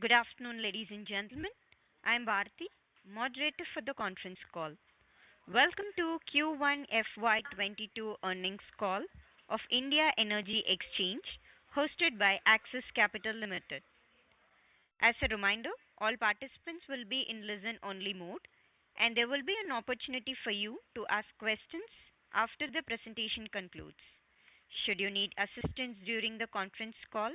Good afternoon, ladies and gentlemen. I am Bharti, moderator for the conference call. Welcome to Q1 FY22 earnings call of India Energy Exchange, hosted by Axis Capital Limited. As a reminder, all participants will be in listen-only mode, and there will be an opportunity for you to ask questions after the presentation concludes. Should you need assistance during the conference call,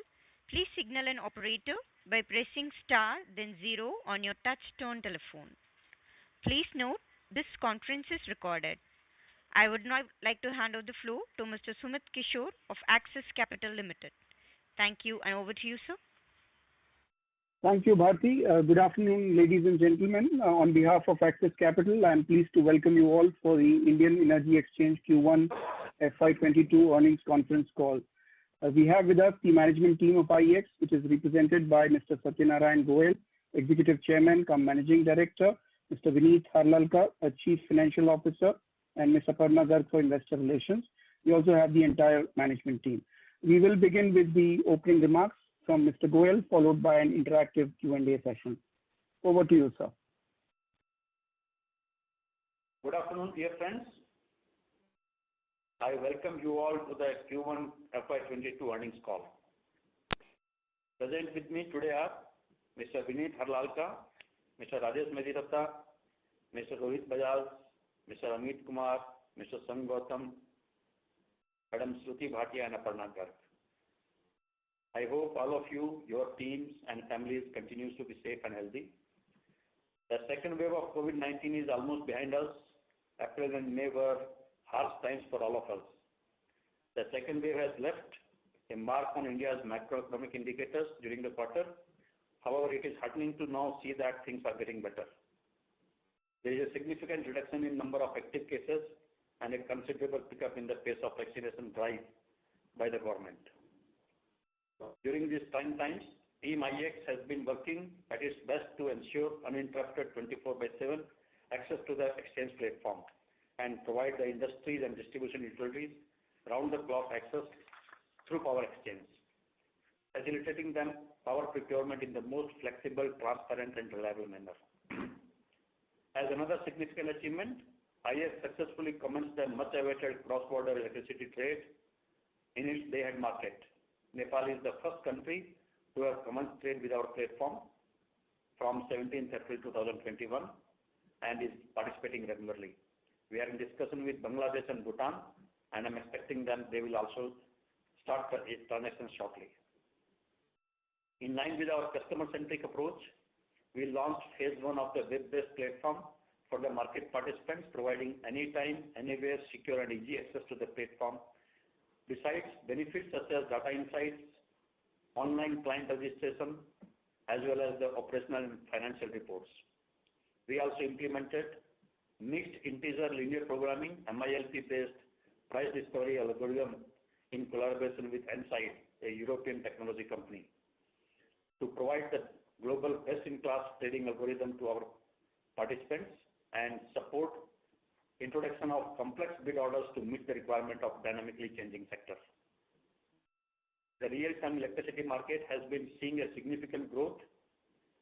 please signal an operator by pressing star then zero on your touch-tone telephone. Please note this conference is recorded. I would now like to hand over the floor to Mr. Sumit Kishore of Axis Capital Limited. Thank you, and over to you, sir. Thank you, Bharti. Good afternoon, ladies and gentlemen. On behalf of Axis Capital, I am pleased to welcome you all for the Indian Energy Exchange Q1 FY22 earnings conference call. We have with us the management team of IEX, which is represented by Mr. Satyanarayan Goel, Executive Chairman cum Managing Director, Mr. Vineet Harlalka, Chief Financial Officer, and Ms. Aparna Garg for Investor Relations. We also have the entire management team. We will begin with the opening remarks from Mr. Goel, followed by an interactive Q&A session. Over to you, sir. Good afternoon, dear friends. I welcome you all to the Q1 FY22 earnings call. Present with me today are Mr. Vineet Harlalka, Mr. Rajesh Mediratta, Mr. Rohit Bajaj, Mr. Amit Kumar, Mr. Sang Gautam, Madam Shruti Bhatia, and Aparna Garg. I hope all of you, your teams and families continues to be safe and healthy. The second wave of COVID-19 is almost behind us. April and May were harsh times for all of us. The second wave has left a mark on India's macroeconomic indicators during the quarter. However, it is heartening to now see that things are getting better. There is a significant reduction in number of active cases and a considerable pickup in the pace of vaccination drive by the government. During these times, Team IEX has been working at its best to ensure uninterrupted 24/7 access to the exchange platform and provide the industries and distribution utilities round-the-clock access through power exchange, facilitating them power procurement in the most flexible, transparent and reliable manner. As another significant achievement, IEX successfully commenced the much-awaited cross-border electricity trade in its day-ahead market. Nepal is the first country to have commenced trade with our platform from 17th April 2021 and is participating regularly. We are in discussion with Bangladesh and Bhutan, and I'm expecting them they will also start its transactions shortly. In line with our customer-centric approach, we launched phase 1 of the web-based platform for the market participants, providing anytime, anywhere, secure and easy access to the platform. Besides benefits such as data insights, online client registration, as well as the operational and financial reports. We also implemented mixed integer linear programming, MILP-based price discovery algorithm in collaboration with Ensight, a European technology company, to provide the global best-in-class trading algorithm to our participants and support introduction of complex bid orders to meet the requirement of dynamically changing sector. The real-time electricity market has been seeing a significant growth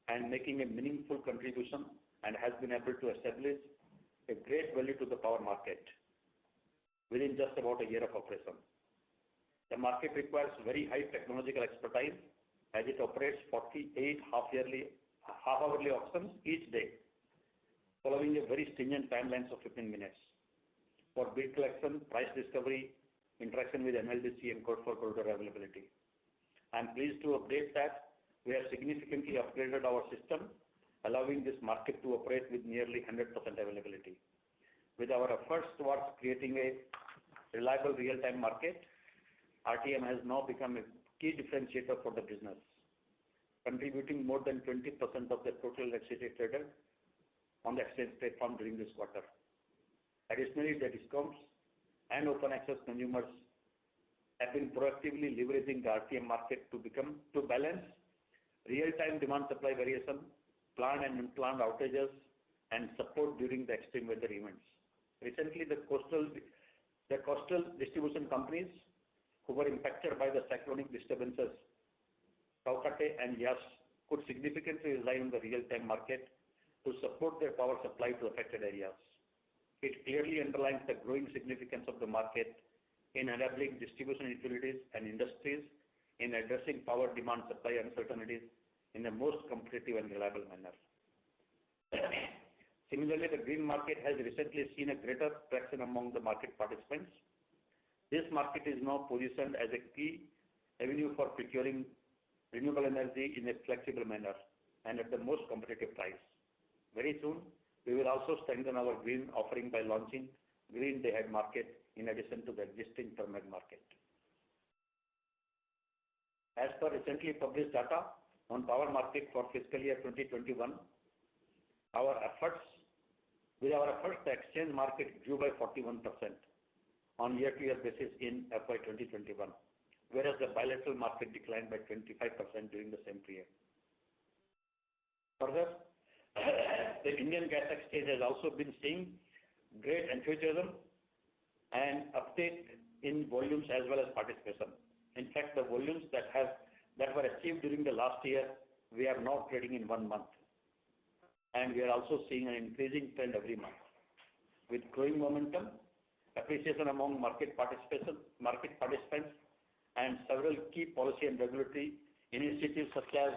and making a meaningful contribution and has been able to establish a great value to the power market within just about a year of operation. The market requires very high technological expertise as it operates 48 half-hourly auctions each day, following a very stringent timelines of 15 minutes for bid collection, price discovery, interaction with NLDC and code for corridor availability. I am pleased to update that we have significantly upgraded our system, allowing this market to operate with nearly 100% availability. With our efforts towards creating a reliable real-time market, RTM has now become a key differentiator for the business, contributing more than 20% of the total electricity traded on the exchange platform during this quarter. Additionally, the discounts and open access consumers have been proactively leveraging the RTM market to balance real-time demand supply variation, planned and unplanned outages, and support during the extreme weather events. Recently, the coastal distribution companies who were impacted by the cyclonic disturbances, Taukate and Yaas, could significantly rely on the real-time market to support their power supply to affected areas. It clearly underlines the growing significance of the market in enabling distribution utilities and industries in addressing power demand supply uncertainties in the most competitive and reliable manner. Similarly, the green market has recently seen a greater traction among the market participants. This market is now positioned as a key avenue for procuring renewable energy in a flexible manner and at the most competitive price. Very soon, we will also strengthen our green offering by launching Green Day-Ahead Market in addition to the existing Term Ahead Market. As per recently published data on power market for fiscal year 2021, with our efforts, the exchange market grew by 41% on year-to-year basis in FY 2021, whereas the bilateral market declined by 25% during the same period. Further, the Indian Gas Exchange has also been seeing great enthusiasm and uptake in volumes as well as participation. In fact, the volumes that were achieved during the last year, we are now trading in 1 month. And we are also seeing an increasing trend every month. With growing momentum, appreciation among market participants, and several key policy and regulatory initiatives such as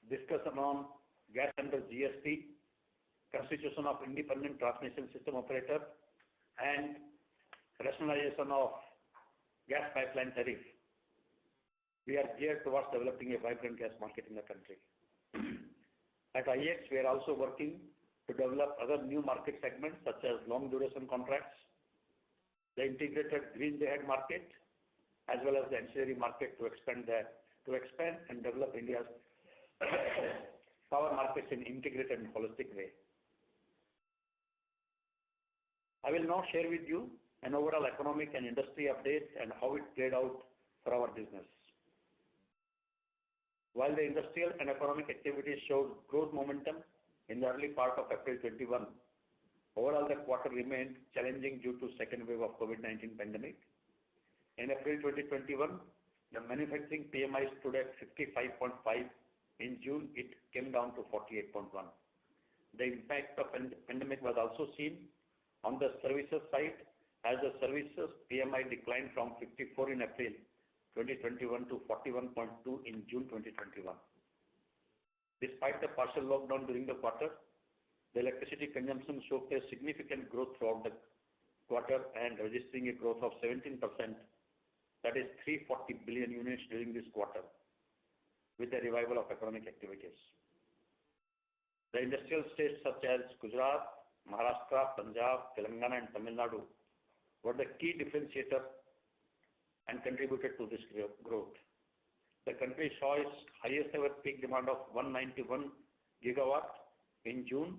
discussion on gas under GST, constitution of independent transmission system operator, and rationalization of gas pipeline tariff. We are geared towards developing a vibrant gas market in the country. At IEX, we are also working to develop other new market segments such as long duration contracts, the integrated Green Day-Ahead Market, as well as the ancillary market to expand and develop India's power markets in integrated and holistic way. I will now share with you an overall economic and industry update and how it played out for our business. While the industrial and economic activities showed growth momentum in the early part of April 21, overall the quarter remained challenging due to second wave of COVID-19 pandemic. In April 2021, the manufacturing PMI stood at 55.5. In June, it came down to 48.1. The impact of pandemic was also seen on the services side, as the services PMI declined from 54 in April 2021 to 41.2 in June 2021. Despite the partial lockdown during the quarter, the electricity consumption showed a significant growth throughout the quarter and registering a growth of 17%, that is 340 billion units during this quarter, with the revival of economic activities. The industrial states such as Gujarat, Maharashtra, Punjab, Telangana and Tamil Nadu were the key differentiator and contributed to this growth. The country saw its highest ever peak demand of 191 gigawatt in June,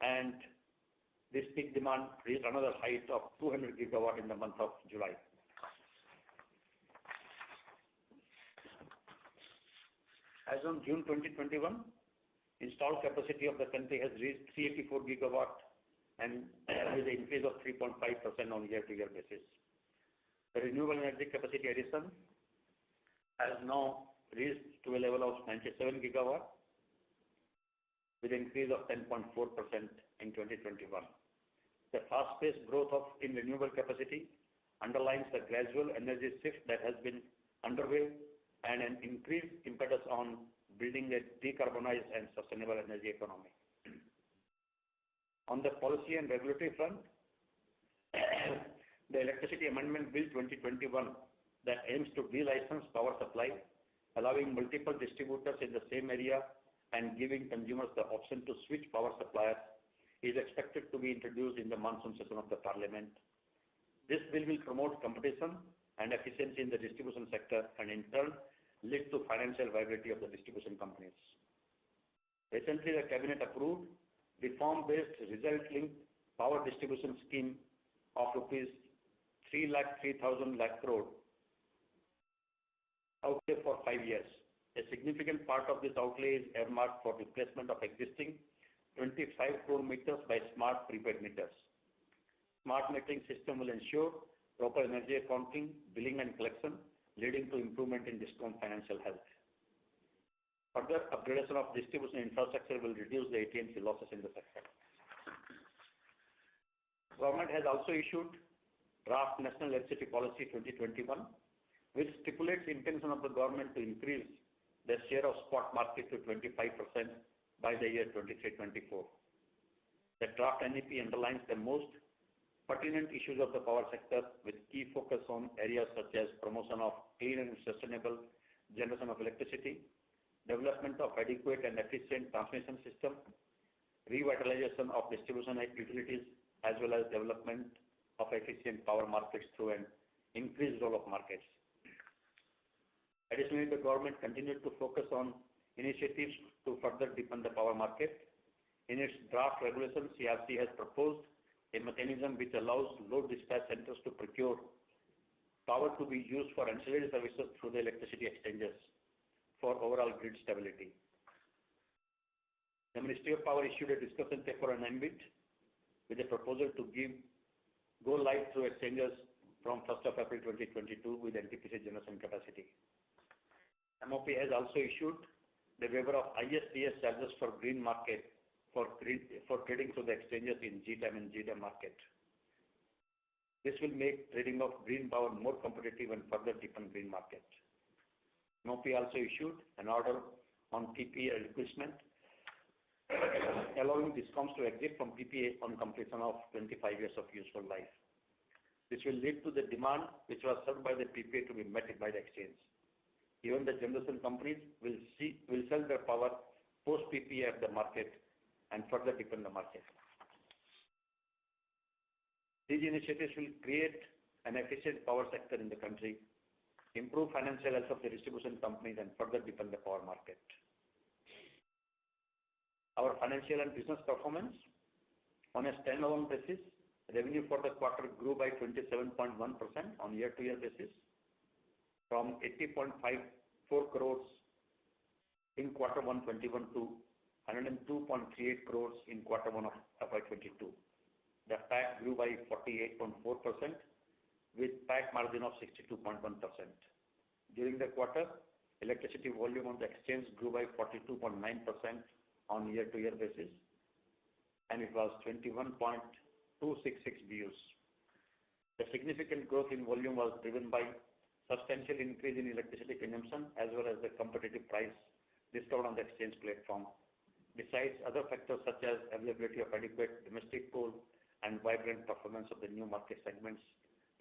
and this peak demand reached another height of 200 gigawatt in the month of July. As on June 2021, installed capacity of the country has reached 384 gigawatt and with an increase of 3.5% on year-to-year basis. The renewable energy capacity addition has now reached to a level of 97 gigawatt with an increase of 10.4% in 2021. The fast-paced growth in renewable capacity underlines the gradual energy shift that has been underway and an increased impetus on building a decarbonized and sustainable energy economy. On the policy and regulatory front, the Electricity Amendment Bill 2021 that aims to de-license power supply, allowing multiple distributors in the same area and giving consumers the option to switch power suppliers, is expected to be introduced in the monsoon session of the Parliament. This bill will promote competition and efficiency in the distribution sector and in turn lead to financial viability of the distribution companies. Recently, the Cabinet approved reform-based result-linked power distribution scheme of rupees 3,03,000 crore outlay for 5 years. A significant part of this outlay is earmarked for replacement of existing 25 crore meters by smart prepaid meters. Smart metering system will ensure proper energy accounting, billing and collection, leading to improvement in DISCOM financial health. Further upgradation of distribution infrastructure will reduce the AT&C losses in the sector. Government has also issued Draft National Electricity Policy 2021, which stipulates intention of the government to increase the share of spot market to 25% by the year 23-24. The draft NEP underlines the most pertinent issues of the power sector with key focus on areas such as promotion of clean and sustainable generation of electricity, development of adequate and efficient transmission system, revitalization of distribution utilities, as well as development of efficient power markets through an increased role of markets. Additionally, the government continued to focus on initiatives to further deepen the power market. In its draft regulations, CERC has proposed a mechanism which allows load dispatch centers to procure power to be used for ancillary services through the electricity exchanges for overall grid stability. The Ministry of Power issued a discussion paper on MBIT with a proposal to go live through exchanges from 1st of April 2022 with NTPC generation capacity. MOP has also issued the waiver of ISTS charges for green market for trading through the exchanges in GTAM and GDAM market. This will make trading of green power more competitive and further deepen green market. MOP also issued an order on PPA replacement, allowing DISCOMs to exit from PPA on completion of 25 years of useful life. This will lead to the demand which was served by the PPA to be met by the exchange. Even the generation companies will sell their power post PPA at the market and further deepen the market. These initiatives will create an efficient power sector in the country, improve financial health of the distribution companies, and further deepen the power market. Our financial and business performance on a standalone basis, revenue for the quarter grew by 27.1% on year-to-year basis from 80.54 crores in quarter 1 21 to 102.38 crores in quarter 1 of FY22. The PAT grew by 48.4% with PAT margin of 62.1%. During the quarter, electricity volume on the exchange grew by 42.9% on year-to-year basis, and it was 21.266 BUs. The significant growth in volume was driven by substantial increase in electricity consumption as well as the competitive price discovered on the exchange platform, besides other factors such as availability of adequate domestic coal and vibrant performance of the new market segments,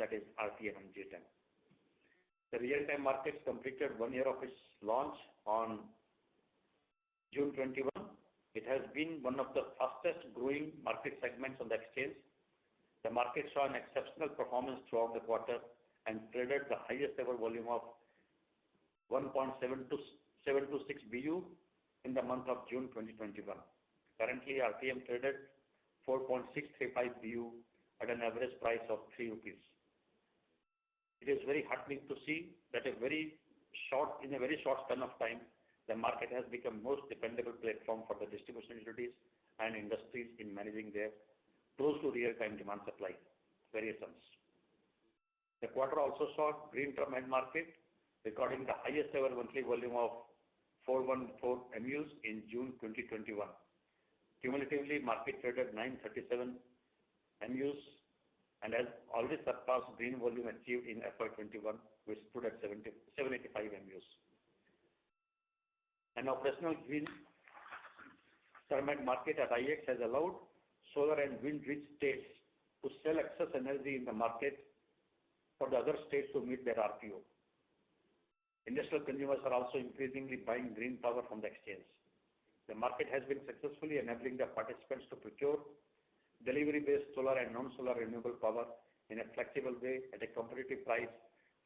that is RTM and GTAM. The real-time markets completed 1 year of its launch on June 21. It has been one of the fastest growing market segments on the exchange. The market saw an exceptional performance throughout the quarter and traded the highest ever volume of 1.726 BU in the month of June 2021. Currently, RTM traded 4.635 BU at an average price of 3 rupees. It is very heartening to see that in a very short span of time, the market has become most dependable platform for the distribution utilities and industries in managing their close to real-time demand supply variations. The quarter also saw green term end market recording the highest ever monthly volume of 414 MUs in June 2021. Cumulatively, market traded 937 MUs and has already surpassed green volume achieved in FY21, which stood at 785 MUs. An operational green term end market at IEX has allowed solar and wind-rich states to sell excess energy in the market for the other states to meet their RPO. Industrial consumers are also increasingly buying green power from the exchange. The market has been successfully enabling the participants to procure delivery-based solar and non-solar renewable power in a flexible way at a competitive price,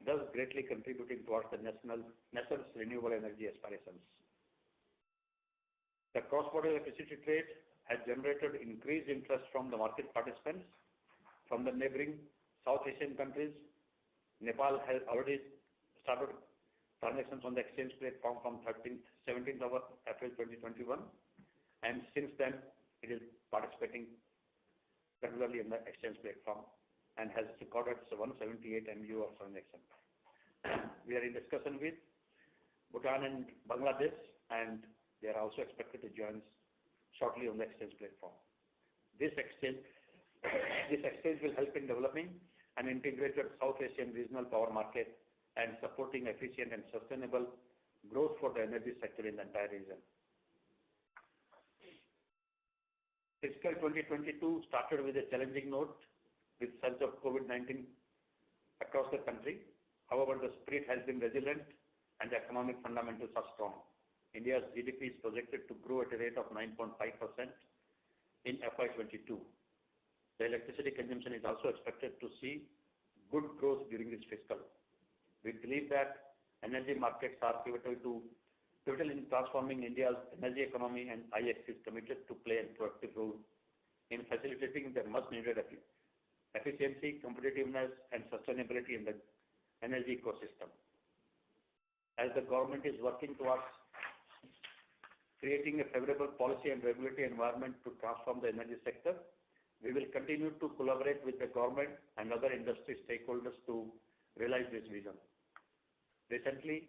thus greatly contributing towards the nation's renewable energy aspirations. The cross-border electricity trade has generated increased interest from the market participants from the neighboring South Asian countries. Nepal has already started transactions on the exchange platform from 17th of April 2021, and since then it is participating regularly in the exchange platform and has recorded 178 MU of transaction. We are in discussion with Bhutan and Bangladesh and they are also expected to join shortly on the exchange platform. This exchange will help in developing an integrated South Asian regional power market and supporting efficient and sustainable growth for the energy sector in the entire region. Fiscal 2022 started with a challenging note with surge of COVID-19 across the country. However, the spirit has been resilient and the economic fundamentals are strong. India's GDP is projected to grow at a rate of 9.5% in FY22. The electricity consumption is also expected to see good growth during this fiscal. We believe that energy markets are pivotal in transforming India's energy economy, and IEX is committed to play a proactive role in facilitating the much needed efficiency, competitiveness, and sustainability in the energy ecosystem. As the government is working towards creating a favorable policy and regulatory environment to transform the energy sector, we will continue to collaborate with the government and other industry stakeholders to realize this vision. Recently,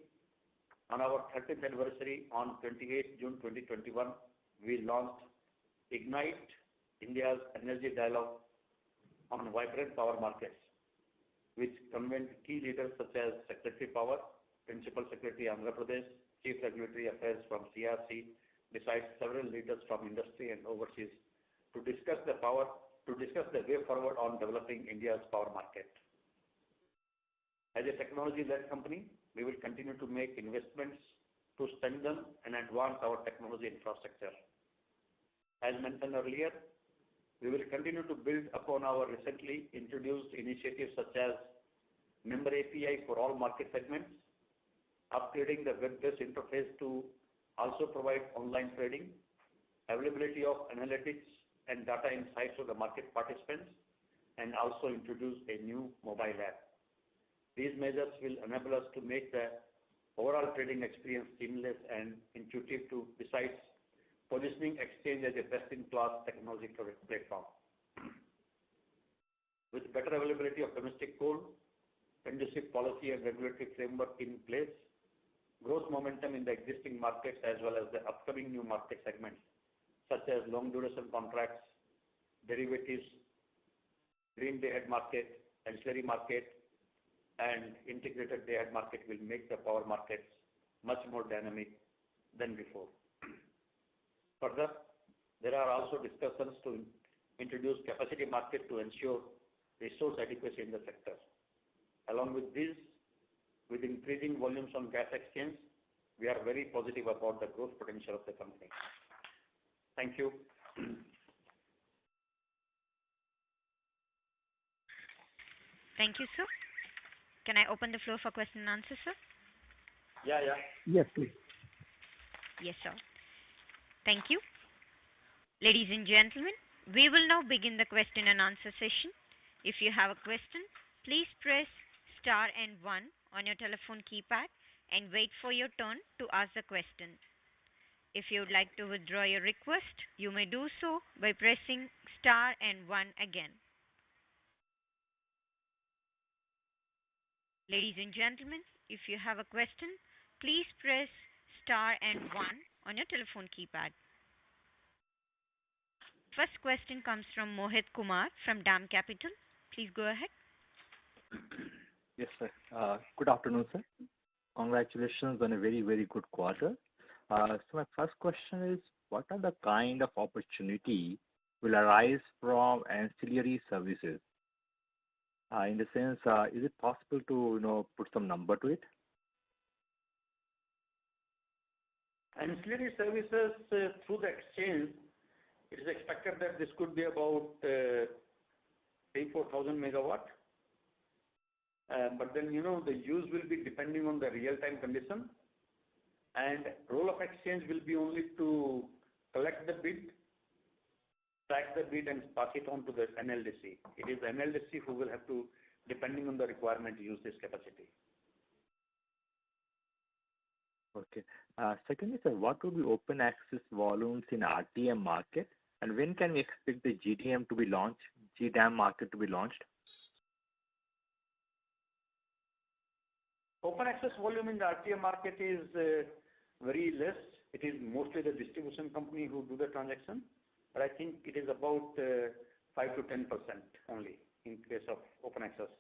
on our 30th anniversary on 28 June 2021, we launched Ignite, India's Energy Dialogue on Vibrant Power Markets, which convened key leaders such as Secretary Power, Principal Secretary Andhra Pradesh, Chief Regulatory Affairs from CRC, besides several leaders from industry and overseas, to discuss the way forward on developing India's power market. As a technology-led company, we will continue to make investments to strengthen and advance our technology infrastructure. As mentioned earlier, we will continue to build upon our recently introduced initiatives such as Member API for all market segments, upgrading the web-based interface to also provide online trading, availability of analytics and data insights to the market participants, and also introduce a new mobile app. These measures will enable us to make the overall trading experience seamless and intuitive besides positioning exchange as a best-in-class technology platform. With better availability of domestic coal, conducive policy and regulatory framework in place, growth momentum in the existing markets as well as the upcoming new market segments such as long duration contracts, derivatives, green day-ahead market, ancillary market, and integrated day-ahead market will make the power markets much more dynamic than before. Further, there are also discussions to introduce capacity market to ensure resource adequacy in the sector. Along with this, with increasing volumes on gas exchange, we are very positive about the growth potential of the company. Thank you. Thank you, sir. Can I open the floor for question and answer, sir? Yeah. Yes, please. Yes, sir. Thank you. Ladies and gentlemen, we will now begin the question and answer session. If you have a question, please press star and 1 on your telephone keypad and wait for your turn to ask the question. If you would like to withdraw your request, you may do so by pressing star and 1 again. Ladies and gentlemen, if you have a question, please press star and 1 on your telephone keypad. First question comes from Mohit Kumar from DAM Capital. Please go ahead. Yes, sir. Good afternoon, sir. Congratulations on a very, very good quarter. So my first question is, what are the kind of opportunity will arise from ancillary services? In the sense, is it possible to put some number to it? Ancillary services through the exchange, it is expected that this could be about 3,000-4,000 megawatt. But then, the use will be depending on the real-time condition. And role of exchange will be only to collect the bid, track the bid, and pass it on to the NLDC. It is the NLDC who will have to, depending on the requirement, use this capacity. Okay. Secondly, sir, what would be open access volumes in RTM market, and when can we expect the GDM to be launched, GDAM market to be launched? Open access volume in the RTM market is very less it is mostly the distribution company who do the transaction, but I think it is about 5 to 10% only in case of open access.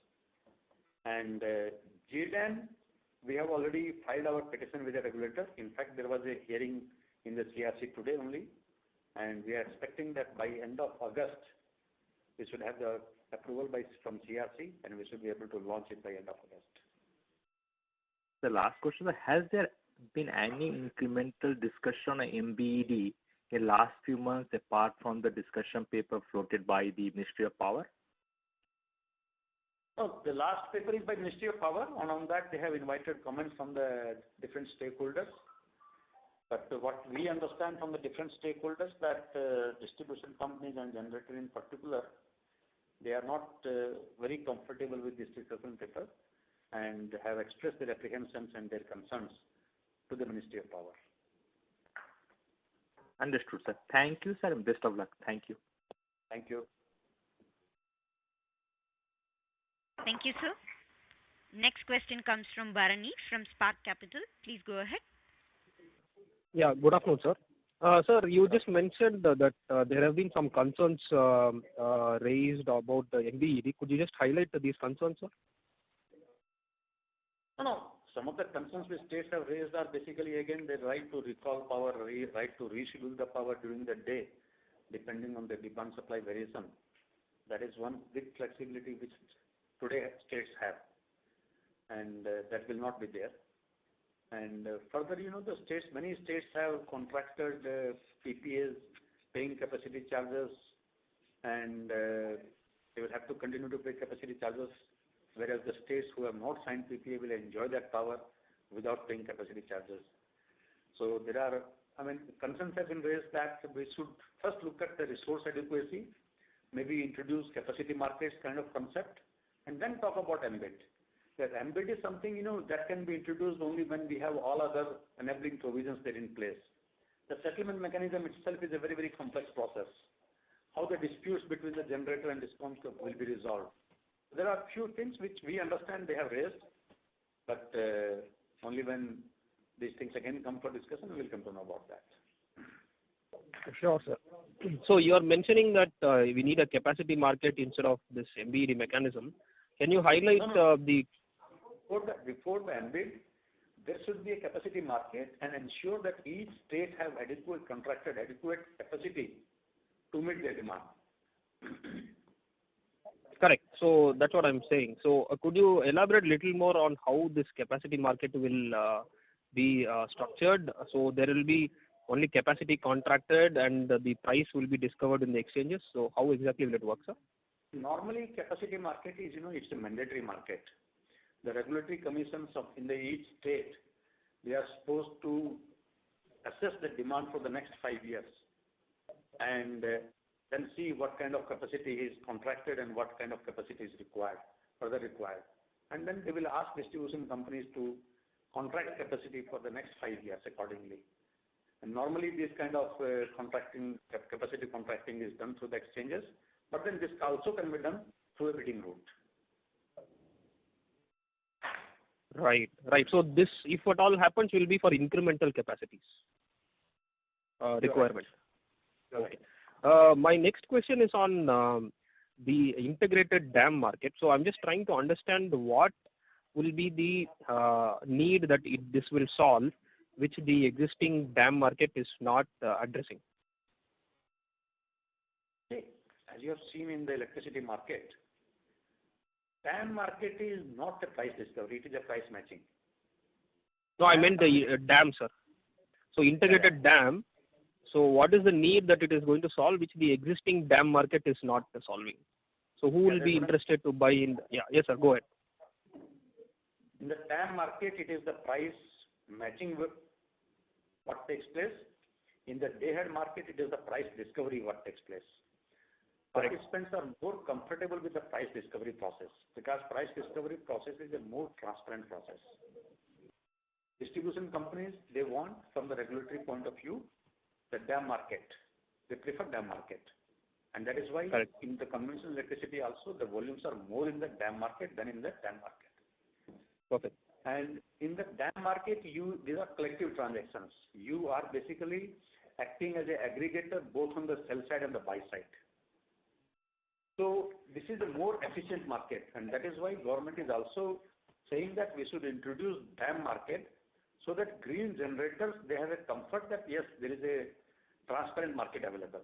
And GDAN, we have already filed our petition with the regulator. In fact, there was a hearing in the CRC today only, and we are expecting that by end of August, we should have the approval from CRC, and we should be able to launch it by end of August. The last question, has there been any incremental discussion on MBED in last few months apart from the discussion paper floated by the Ministry of Power? Oh, the last paper is by Ministry of Power, and on that they have invited comments from the different stakeholders. But what we understand from the different stakeholders that distribution companies and generator in particular, they are not very comfortable with this discussion paper and have expressed their apprehensions and their concerns to the Ministry of Power. Understood, sir. Thank you, sir, and best of luck. Thank you. Thank you. Thank you, sir. Next question comes from Bharani from Spark Capital. Please go ahead. Yeah, good afternoon, sir. Sir, you just mentioned that there have been some concerns raised about the MBED. Could you just highlight these concerns, sir? No. Some of the concerns which states have raised are basically again the right to recall power, right to reschedule the power during the day, depending on the demand supply variation. That is one big flexibility which today states have, and that will not be there. And further, the states, many states have contracted PPAs, paying capacity charges, and they will have to continue to pay capacity charges, whereas the states who have not signed PPA will enjoy that power without paying capacity charges. So there are, concerns have been raised that we should first look at the resource adequacy, maybe introduce capacity markets kind of concept, and then talk about MBED. That MBED is something, that can be introduced only when we have all other enabling provisions there in place. The settlement mechanism itself is a very, very complex process. How the disputes between the generator and DISCOMs will be resolved. There are few things which we understand they have raised, but only when these things again come for discussion, we will come to know about that. Sure, sir. So you are mentioning that we need a capacity market instead of this MBED mechanism. Can you highlight the... Before the MBED, there should be a capacity market and ensure that each state have contracted adequate capacity to meet their demand. Correct. So that's what I'm saying. So could you elaborate a little more on how this capacity market will be structured? So there will be only capacity contracted and the price will be discovered in the exchanges. So how exactly will it work, sir? Normally, capacity market is, it's a mandatory market. The regulatory commissions in each state, they are supposed to assess the demand for the next 5 years and then see what kind of capacity is contracted and what kind of capacity is further required. And then they will ask distribution companies to contract capacity for the next 5 years accordingly. And normally this kind of capacity contracting is done through the exchanges, but then this also can be done through a bidding route. Right. So this, if at all happens, will be for incremental capacities requirement. Okay. My next question is on the integrated dam market. So I'm just trying to understand what will be the need that this will solve, which the existing dam market is not addressing. As you have seen in the electricity market, dam market is not a price discovery, it is a price matching. No, I meant the dam, sir. So integrated dam, so what is the need that it is going to solve, which the existing dam market is not solving? So who will be interested to buy in? Yes, sir, go ahead. In the dam market, it is the price matching what takes place. In the day-ahead market, it is the price discovery what takes place. Participants are more comfortable with the price discovery process because price discovery process is a more transparent process. Distribution companies, they want from the regulatory point of view, the dam market. They prefer dam market. And that is why in the conventional electricity also, the volumes are more in the dam market than in the dam market. Perfect. And in the DAM market, these are collective transactions. You are basically acting as an aggregator both on the sell side and the buy side. So this is a more efficient market, and that is why government is also saying that we should introduce DAM market so that green generators, they have a comfort that yes, there is a transparent market available.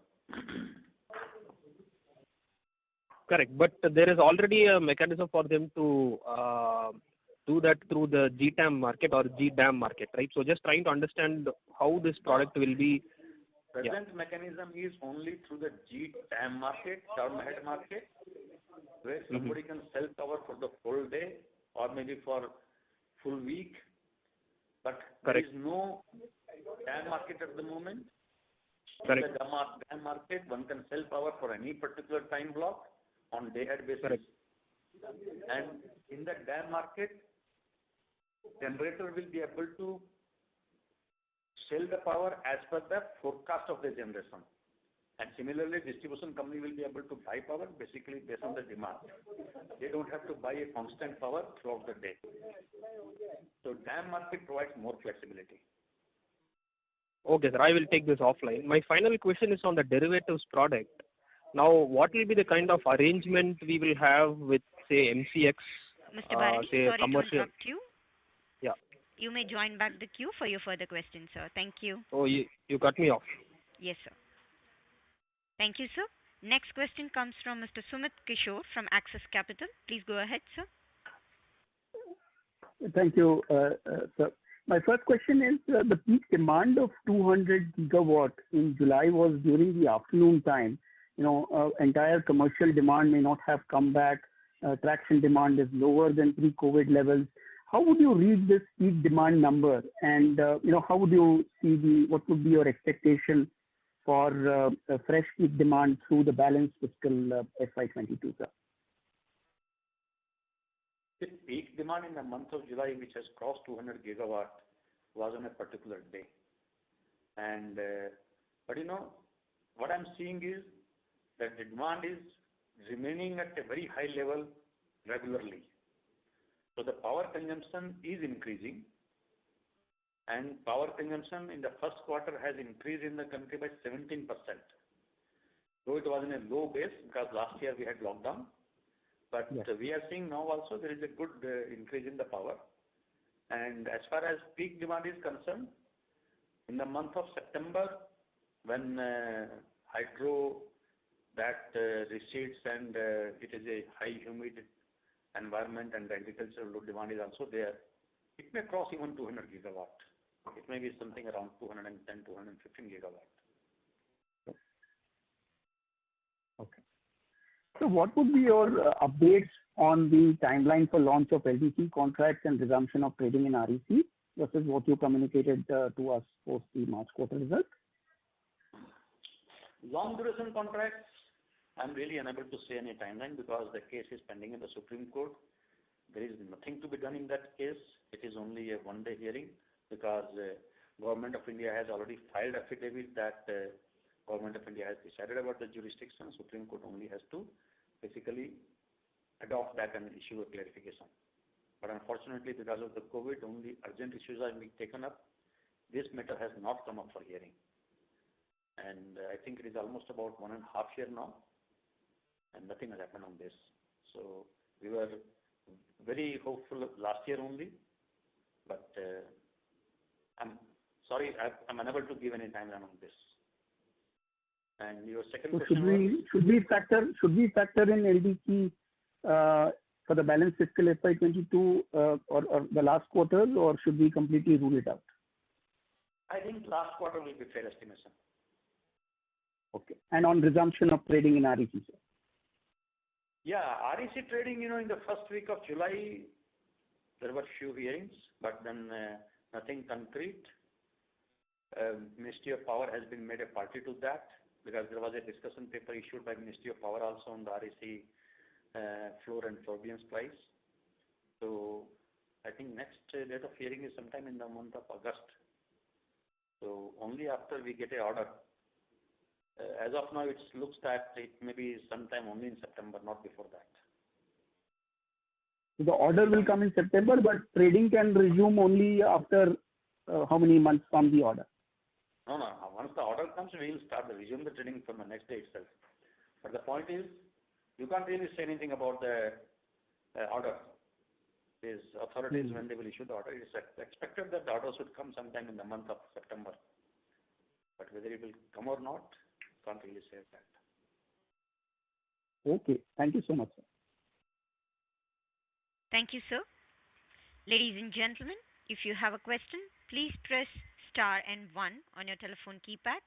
Correct. But there is already a mechanism for them to do that through the GTAM market or GDAM market, right? So just trying to understand how this product will be. Present mechanism is only through the GTAM market, term ahead market, where somebody can sell power for the whole day or maybe for full week. But Correct. there is no DAM market at the moment. Correct. In the DAM market, one can sell power for any particular time block on day-ahead basis. Correct. And in the DAM market, generator will be able to sell the power as per the forecast of the generation. And similarly, distribution company will be able to buy power basically based on the demand. They don't have to buy a constant power throughout the day. So DAM market provides more flexibility. Okay, sir. I will take this offline. My final question is on the derivatives product. Now, what will be the kind of arrangement we will have with, say, MCX, Mr. Bharani, say, sorry to commercial? interrupt you. Yeah. You may join back the queue for your further questions, sir. Thank you. Oh, you cut me off. Yes, sir. Thank you, sir. Next question comes from Mr. Sumit Kishore from Axis Capital. Please go ahead, sir. Thank you, sir. My first question is the peak demand of 200 gigawatt in July was during the afternoon time. Entire commercial demand may not have come back. Traction demand is lower than pre-COVID levels. How would you read this peak demand number? And, how would you see what would be your expectation for fresh peak demand through the balance fiscal FY22, sir? The peak demand in the month of July, which has crossed 200 gigawatt, was on a particular day. And, but what I'm seeing is that the demand is remaining at a very high level regularly. So the power consumption is increasing, and power consumption in the first quarter has increased in the country by 17%. Though it was in a low base because last year we had lockdown, but yes, we are seeing now also there is a good increase in the power. And as far as peak demand is concerned, in the month of September, when hydro that recedes and it is a high humid environment and the agricultural load demand is also there, it may cross even 200 gigawatt. It may be something around 210, 215 gigawatt. Okay. So what would be your updates on the timeline for launch of LDC contracts and resumption of trading in REC versus what you communicated to us post the March quarter result? Long duration contracts, I'm really unable to say any timeline because the case is pending in the Supreme Court. There is nothing to be done in that case. It is only a one-day hearing because Government of India has already filed affidavit that Government of India has decided about the jurisdiction. Supreme Court only has to basically adopt that and issue a clarification. But unfortunately, because of the COVID, only urgent issues are being taken up. This matter has not come up for hearing. And I think it is almost about 1.5 years now, and nothing has happened on this. So we were very hopeful last year only, but I'm sorry, I'm unable to give any timeline on this. And your second question should we factor in LDC for the balance fiscal FY22 or the last quarter, or should we completely rule it out? I think last quarter will be fair estimation. Okay. And on resumption of trading in REC, sir? Yeah, REC trading, in the first week of July, there were few hearings, but then nothing concrete. Ministry of Power has been made a party to that because there was a discussion paper issued by Ministry of Power also on the REC floor and floorbeams price. So I think next date of hearing is sometime in the month of August. So only after we get a order. As of now, it looks that it may be sometime only in September, not before that. So the order will come in September, but trading can resume only after how many months from the order? No. Once the order comes, we will resume the trading from the next day itself. But the point is, you can't really say anything about the order. These authorities, when they will issue the order, it is expected that the order should come sometime in the month of September. But whether it will come or not, can't really say that. Okay. Thank you so much, sir. Thank you, sir. Ladies and gentlemen, if you have a question, please press star and 1 on your telephone keypad.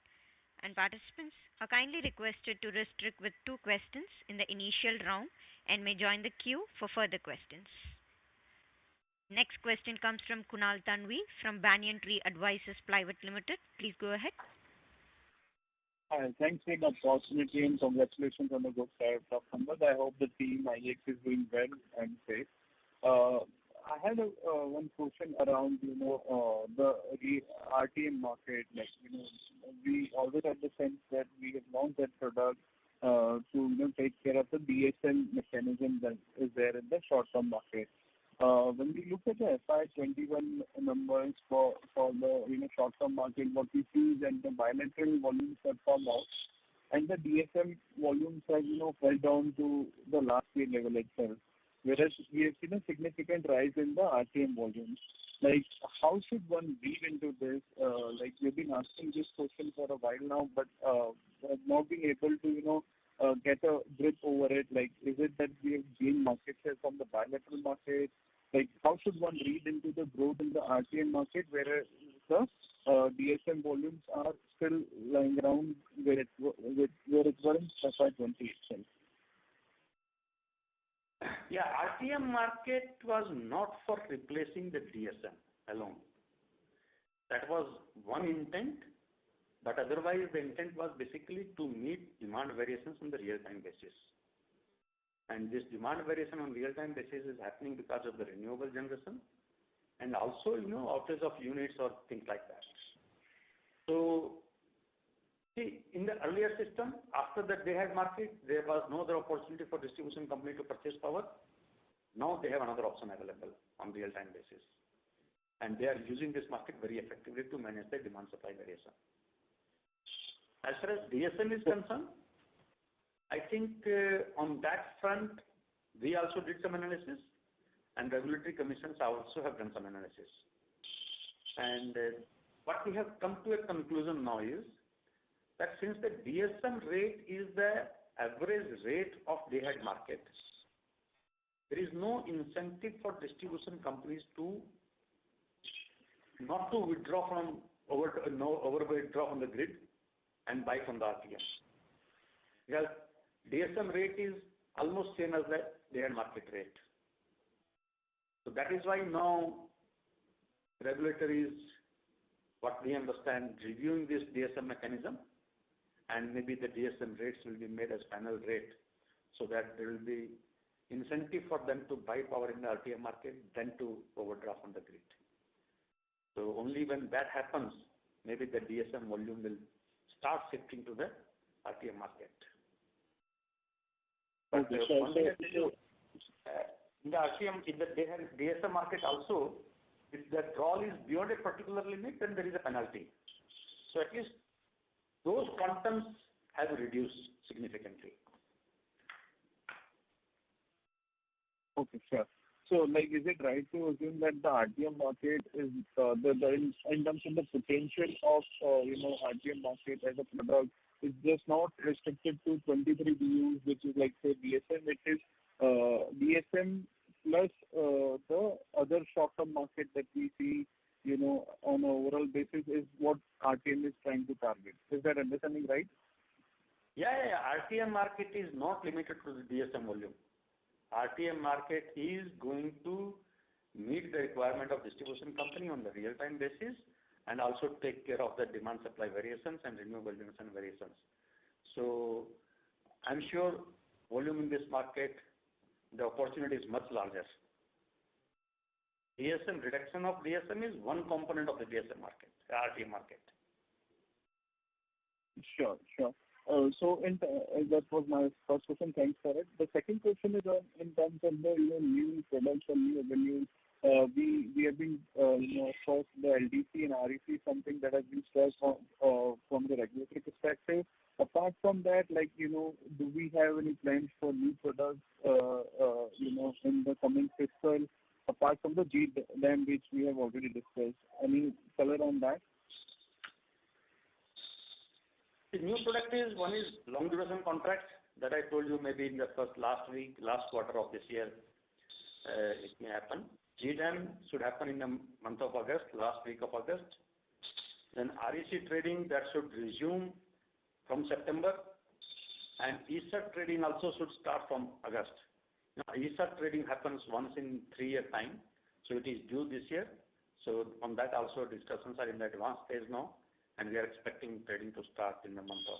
And participants are kindly requested to restrict with 2 questions in the initial round and may join the queue for further questions. Next question comes from Kunal Tanvi from Banyan Tree Advisors Private Limited. Please go ahead. Hi, thanks for the opportunity and congratulations on the good set of numbers. I hope the team IEX is doing well and safe. I had one question around, the RTM market. Like, we always have the sense that we have launched that product to take care of the DSM mechanism that is there in the short-term market. When we look at the FY21 numbers for the short-term market, what we see is that the bilateral volumes have come out, and the DSM volumes have fell down to the last year level itself. Whereas we have seen a significant rise in the RTM volumes. Like, how should one read into this? Like, we've been asking this question for a while now, but not being able to get a grip over it. Like, is it that we have gained market share from the bilateral market? Like, how should one read into the growth in the RTM market, whereas the DSM volumes are still lying around where it were in FY20 itself? Yeah, RTM market was not for replacing the DSM alone. That was one intent, but otherwise the intent was basically to meet demand variations on the real-time basis. And this demand variation on real-time basis is happening because of the renewable generation and also, outage of units or things like that. So, see, in the earlier system, after the day-ahead market, there was no other opportunity for distribution company to purchase power. Now they have another option available on real-time basis. And they are using this market very effectively to manage the demand-supply variation. As far as DSM is concerned, I think on that front, we also did some analysis, and regulatory commissions also have done some analysis. And what we have come to a conclusion now is that since the DSM rate is the average rate of day-ahead market, there is no incentive for distribution companies to not to withdraw from withdraw from the grid and buy from the RTM. Because DSM rate is almost same as the day-ahead market rate. So that is why now regulator is, what we understand, reviewing this DSM mechanism, and maybe the DSM rates will be made as final rate so that there will be incentive for them to buy power in the RTM market than to overdraw from the grid. So only when that happens, maybe the DSM volume will start shifting to the RTM market. But one thing I tell you, in the RTM, in the DSM market also, if the draw is beyond a particular limit, then there is a penalty. So at least those quantums have reduced significantly. Okay, sure. So, like, is it right to assume that the RTM market is, in terms of the potential of, RTM market as a product, is just not restricted to 23 BUs, which is like, say, DSM, it is DSM plus the other short-term market that we see, on an overall basis is what RTM is trying to target. Is that understanding right? Yeah. RTM market is not limited to the DSM volume. RTM market is going to meet the requirement of distribution company on the real-time basis and also take care of the demand-supply variations and renewable generation variations. So I'm sure volume in this market, the opportunity is much larger. DSM, reduction of DSM is one component of the DSM market, the RTM market. Sure. That was my first question. Thanks for it. The second question is in terms of the new products or new avenues. We have been first the LDC and REC, something that has been stressed from the regulatory perspective. Apart from that, do we have any plans for new products in the coming fiscal, apart from the GDAM, which we have already discussed? Any color on that? The new product is, one is long duration contract that I told you maybe in the last quarter of this year, it may happen. GDAM should happen in the month of August, last week of August. Then REC trading, that should resume from September, and ESCert trading also should start from August. Now, ESCert trading happens once in 3 year time, so it is due this year. So on that also discussions are in the advanced stage now, and we are expecting trading to start in the month of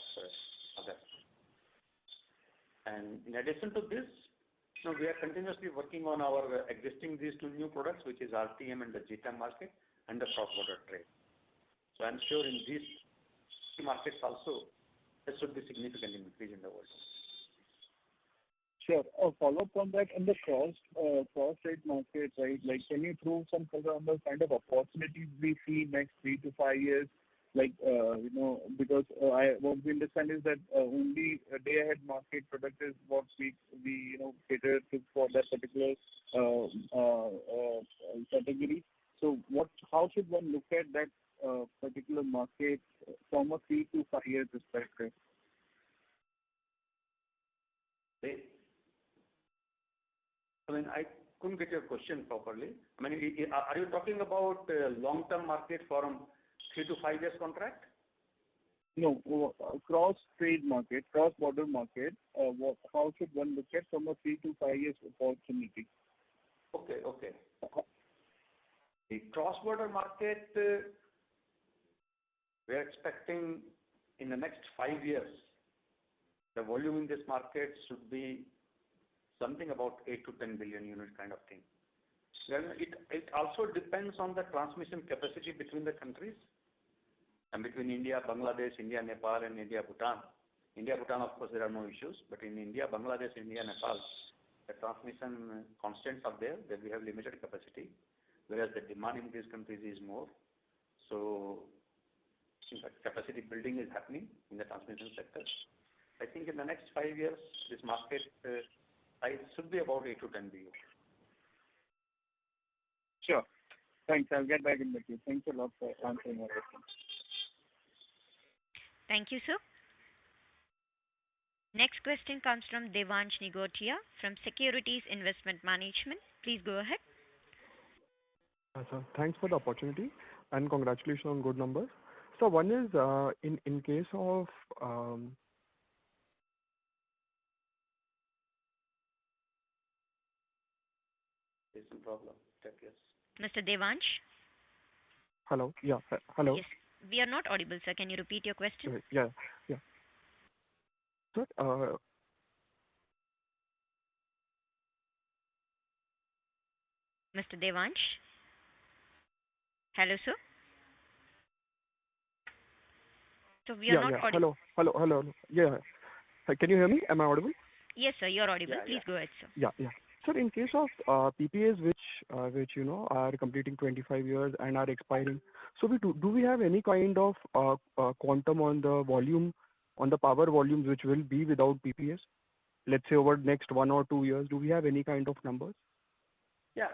August. And in addition to this, we are continuously working on our existing these two new products, which is RTM and the GTAM market and the cross-border trade. So I'm sure in these markets also, there should be significant increase in the world. Sure. A follow-up on that, in the cross-trade market, right? Can you throw some color on the kind of opportunities we see next 3 to 5 years? Because what we understand is that only a day-ahead market product is what we cater to for that particular category. So how should one look at that particular market from a 3 to 5 year perspective? I couldn't get your question properly. Are you talking about long-term market from 3 to 5 years contract? No, cross-trade market, cross-border market. How should one look at from a 3 to 5 years opportunity? Okay. The cross-border market, we are expecting in the next 5 years, the volume in this market should be something about 8 to 10 billion unit kind of thing. Then it also depends on the transmission capacity between the countries and between India, Bangladesh, India, Nepal, and India, Bhutan. India, Bhutan, of course, there are no issues, but in India, Bangladesh, India, Nepal, the transmission constants are there, that we have limited capacity, whereas the demand in these countries is more. So, in fact, capacity building is happening in the transmission sector. I think in the next 5 years, this market size should be about 8 to 10 billion. Sure. Thanks. I'll get back in the queue. Thanks a lot for answering my questions. Thank you, sir. Next question comes from Devansh Nigotia from Securities Investment Management. Please go ahead. Sir, thanks for the opportunity and congratulations on good numbers. So one is in case of There's some problem. Yes. Mr. Devansh? Hello. Yeah. Hello. Yes. We are not audible, sir. Can you repeat your question? Yeah. Sir, Mr. Devansh? Hello, sir? So we are not audible. Hello. Yeah. Can you hear me? Am I audible? Yes, sir. You're audible. Please go ahead, sir. Yeah. Sir, in case of PPAs which are completing 25 years and are expiring, so do we have any kind of quantum on the volume, on the power volumes which will be without PPAs? Let's say over the next 1 or 2 years, do we have any kind of numbers? Yeah.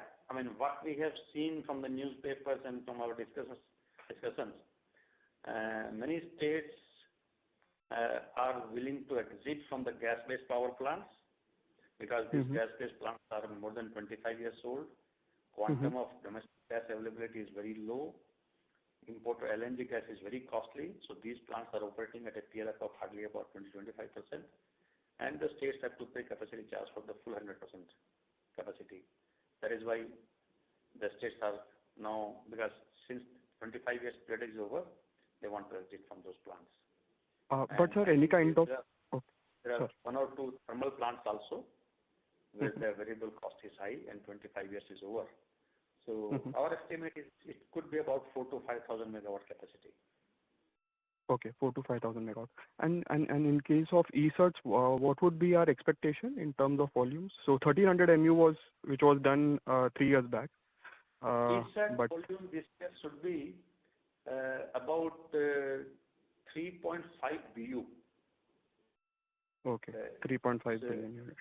What we have seen from the newspapers and from our discussions, many states are willing to exit from the gas-based power plants because these gas-based plants are more than 25 years old. Quantum of domestic gas availability is very low. Import LNG gas is very costly. So these plants are operating at a PLF of hardly about 20-25%. And the states have to pay capacity charge for the full 100% capacity. That is why the states are now, because since 25 years period is over, they want to exit from those plants. But sir, any kind of... There are 1 or 2 thermal plants also, where the variable cost is high and 25 years is over. So our estimate is it could be about 4,000 to 5,000 megawatt capacity. Okay, 4 to 5,000 megawatts. And in case of ESCerts, what would be our expectation in terms of volumes? So 1,300 MU which was done 3 years back. ESCert But volume this year should be about 3.5 BU. okay, 3.5 billion units.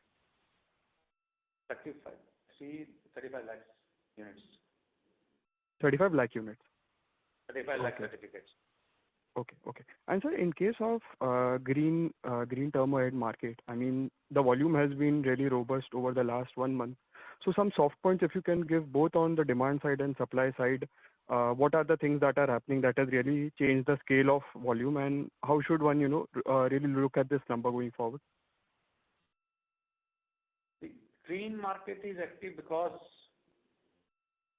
35 lakhs units. 35 lakh units. 35 lakh Okay. certificates. Okay. And sir, in case of green term ahead market, I mean, the volume has been really robust over the last 1 month. So some soft points, if you can give both on the demand side and supply side, what are the things that are happening that has really changed the scale of volume, and how should one, really look at this number going forward? The green market is active because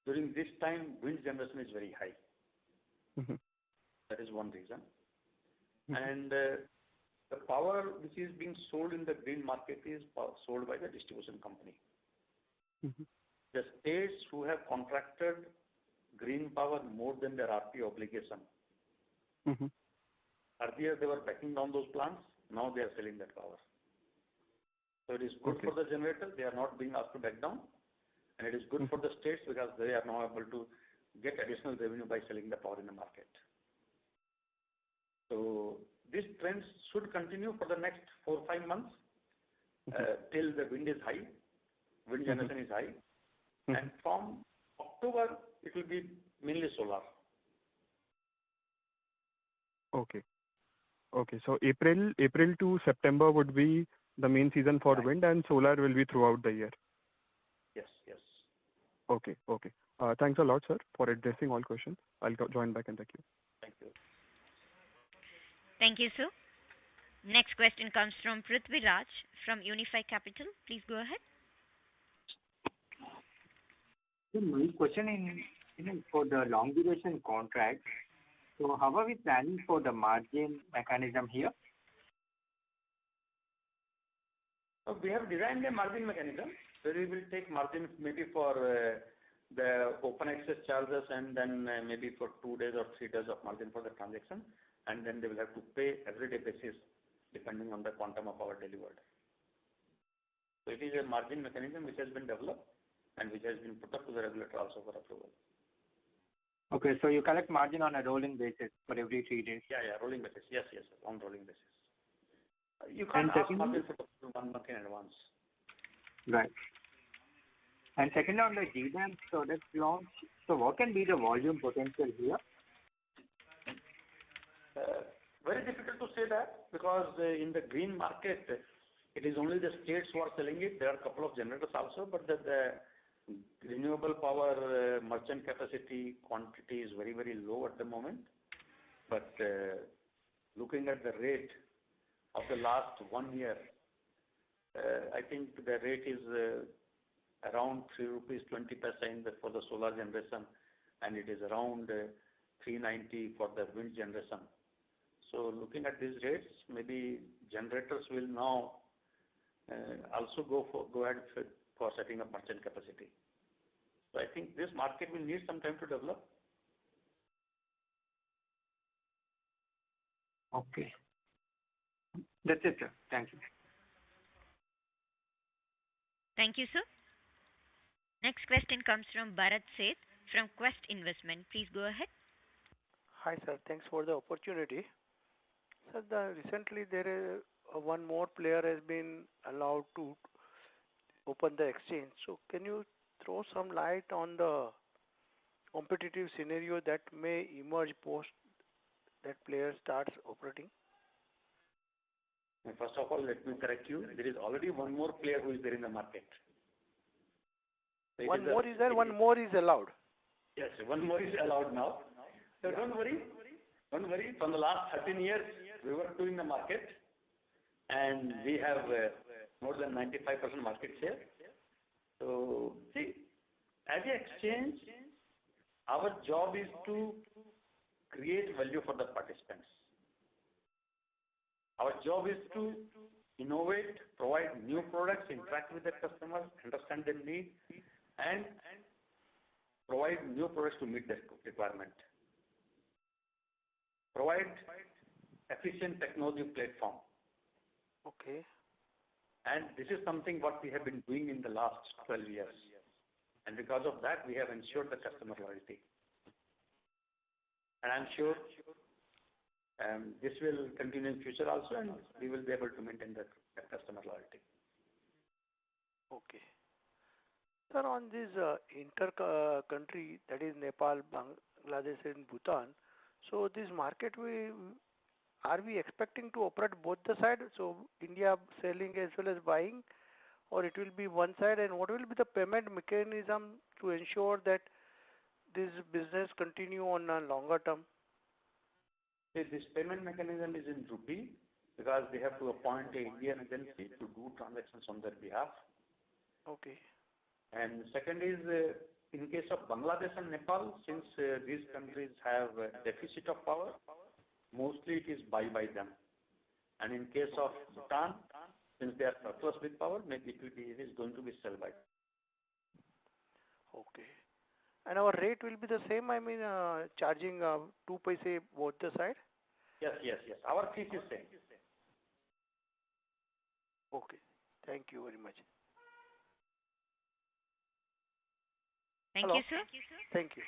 during this time wind generation is very high. Mm-hmm. That is one reason. Mhm. And the power which is being sold in the green market is sold by the distribution company. Mm-hmm. The states who have contracted green power more than their RP obligation, Mm-hmm. earlier they were backing down those plants, now they are selling that power. So it is good Okay. for the generator, they are not being asked to back down, and it is good for the states because they are now able to get additional revenue by selling the power in the market. So this trend should continue for the next 4 or 5 months till the wind is high, wind generation is high, and from October it will be mainly solar. Okay. So April to September would be the main season for Right. wind, and solar will be throughout the year. Yes. Okay. Thanks a lot, sir, for addressing all questions. I'll join back in the queue. Thank you. Thank you, sir. Next question comes from Prithvi Raj from Unifi Capital. Please go ahead. So my question for the long duration contract, so how are we planning for the margin mechanism here? So we have designed a margin mechanism where we will take margin maybe for the open access charges and then maybe for 2 days or 3 days of margin for the transaction, and then they will have to pay everyday basis depending on the quantum of power delivered. So it is a margin mechanism which has been developed and which has been put up to the regulator also for approval. Okay, so you collect margin on a rolling basis for every 3 days. Yeah, rolling basis. Yes, on rolling basis. You can't ask margin for 1 month in advance. Right. And second on the GDAM product launch, so what can be the volume potential here? Very difficult to say that because in the green market, it is only the states who are selling it. There are a couple of generators also, but the renewable power merchant capacity quantity is very, very low at the moment. But looking at the rate of the last 1 year, I think the rate is around 3 rupees 20% for the solar generation, and it is around 390 for the wind generation. So looking at these rates, maybe generators will now also go ahead for setting up merchant capacity. So I think this market will need some time to develop. Okay. That's it, sir. Thank you. Thank you, sir. Next question comes from Bharat Seth from Quest Investment. Please go ahead. Hi, sir. Thanks for the opportunity. Sir, recently there is one more player has been allowed to open the exchange. So can you throw some light on the competitive scenario that may emerge post that player starts operating? First of all, let me correct you. There is already one more player who is there in the market. So one more is there, one more is allowed. Yes, one more is allowed now. So don't worry. From the last 13 years, we were doing the market, and we have more than 95% market share. So see, as an exchange, our job is to create value for the participants. Our job is to innovate, provide new products, interact with the customers, understand their need, and provide new products to meet their requirement. Provide efficient technology platform. Okay. And this is something what we have been doing in the last 12 years. And because of that, we have ensured the customer loyalty. And I'm sure this will continue in future also, and we will be able to maintain that customer loyalty. Okay. Sir, on this inter-country, that is Nepal, Bangladesh and Bhutan, so this market, are we expecting to operate both the sides, so India selling as well as buying, or it will be one side, and what will be the payment mechanism to ensure that this business continue on a longer term? This payment mechanism is in rupee because they have to appoint an Indian agency to do transactions on their behalf. Okay. And second is, in case of Bangladesh and Nepal, since these countries have a deficit of power, mostly it is buy by them. And in case of Bhutan, since they are surplus with power, maybe it is going to be sell by. Okay. And our rate will be the same, I mean, charging 2 paise both the side? Yes. Our fees is same. Okay. Thank you very much. Thank Hello. you, sir. Thank you.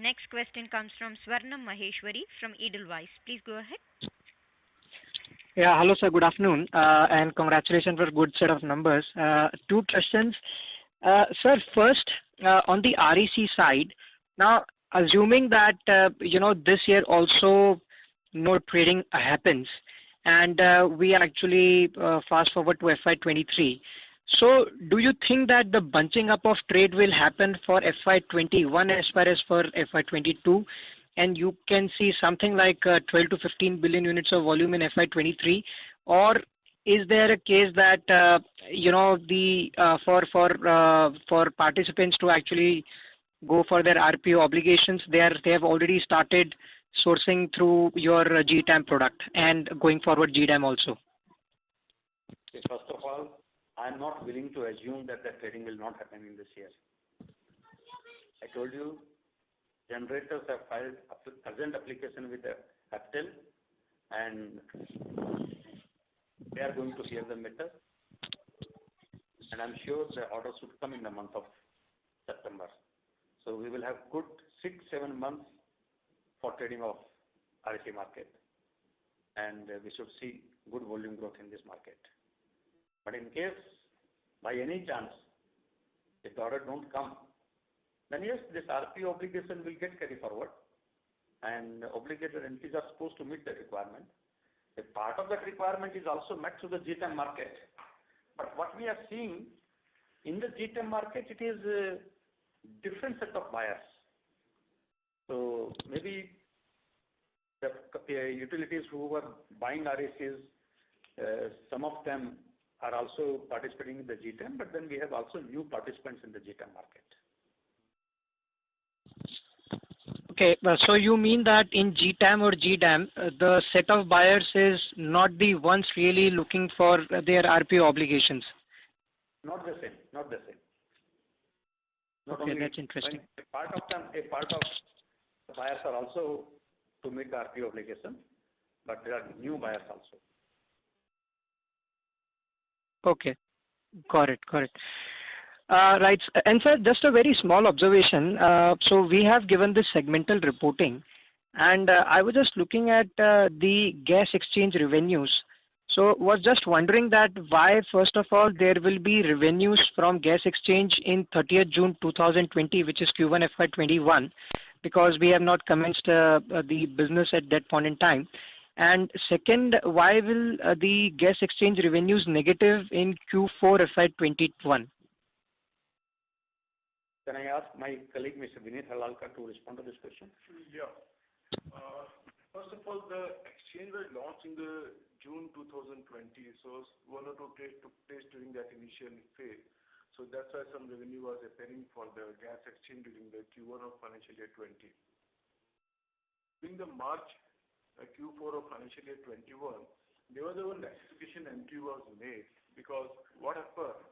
Next question comes from Swarnam Maheshwari from Edelweiss. Please go ahead. Yeah, hello sir, good afternoon, and congratulations for a good set of numbers. Two questions. Sir, first, on the REC side, now assuming that, this year also no trading happens, and we actually fast forward to FY23. So do you think that the bunching up of trade will happen for FY21 as far as for FY22? And you can see something like 12 to 15 billion units of volume in FY23, or is there a case that for participants to actually go for their RPO obligations, they have already started sourcing through your GTAM product and going forward GDAM also? Okay, first of all, I'm not willing to assume that the trading will not happen in this year. I told you, generators have filed urgent application with the APTEL, and they are going to hear the matter. And I'm sure the orders should come in the month of September. So we will have good 6-7 months for trading of REC market. And we should see good volume growth in this market. But in case, by any chance, if the order don't come, then yes, this RPO obligation will get carried forward, and obligated entities are supposed to meet the requirement. A part of that requirement is also met to the GTAM market. But what we are seeing in the GTAM market, it is a different set of buyers. So maybe the utilities who were buying RECs, some of them are also participating in the GTAM, but then we have also new participants in the GTAM market. Okay, so you mean that in GTAM or GDAM, the set of buyers is not the ones really looking for their RPO obligations? Not the same. Not okay, that's interesting. A part of the buyers are also to meet the RPO obligation, but there are new buyers also. Okay, got it. Right, and sir, just a very small observation. So we have given this segmental reporting, and I was just looking at the gas exchange revenues. So was just wondering that why, first of all, there will be revenues from gas exchange in 30th June 2020, which is Q1 FY21, because we have not commenced the business at that point in time. And second, why will the gas exchange revenues negative in Q4 FY21? Can I ask my colleague, Mr. Vineet Harlalka, to respond to this question? Yeah. First of all, the exchange was launched in the June 2020, so one or two trades took place during that initial phase. So that's why some revenue was appearing for the gas exchange during the Q1 of financial year 20. During the March Q4 of financial year 21, there was a rectification entry was made, because what happened,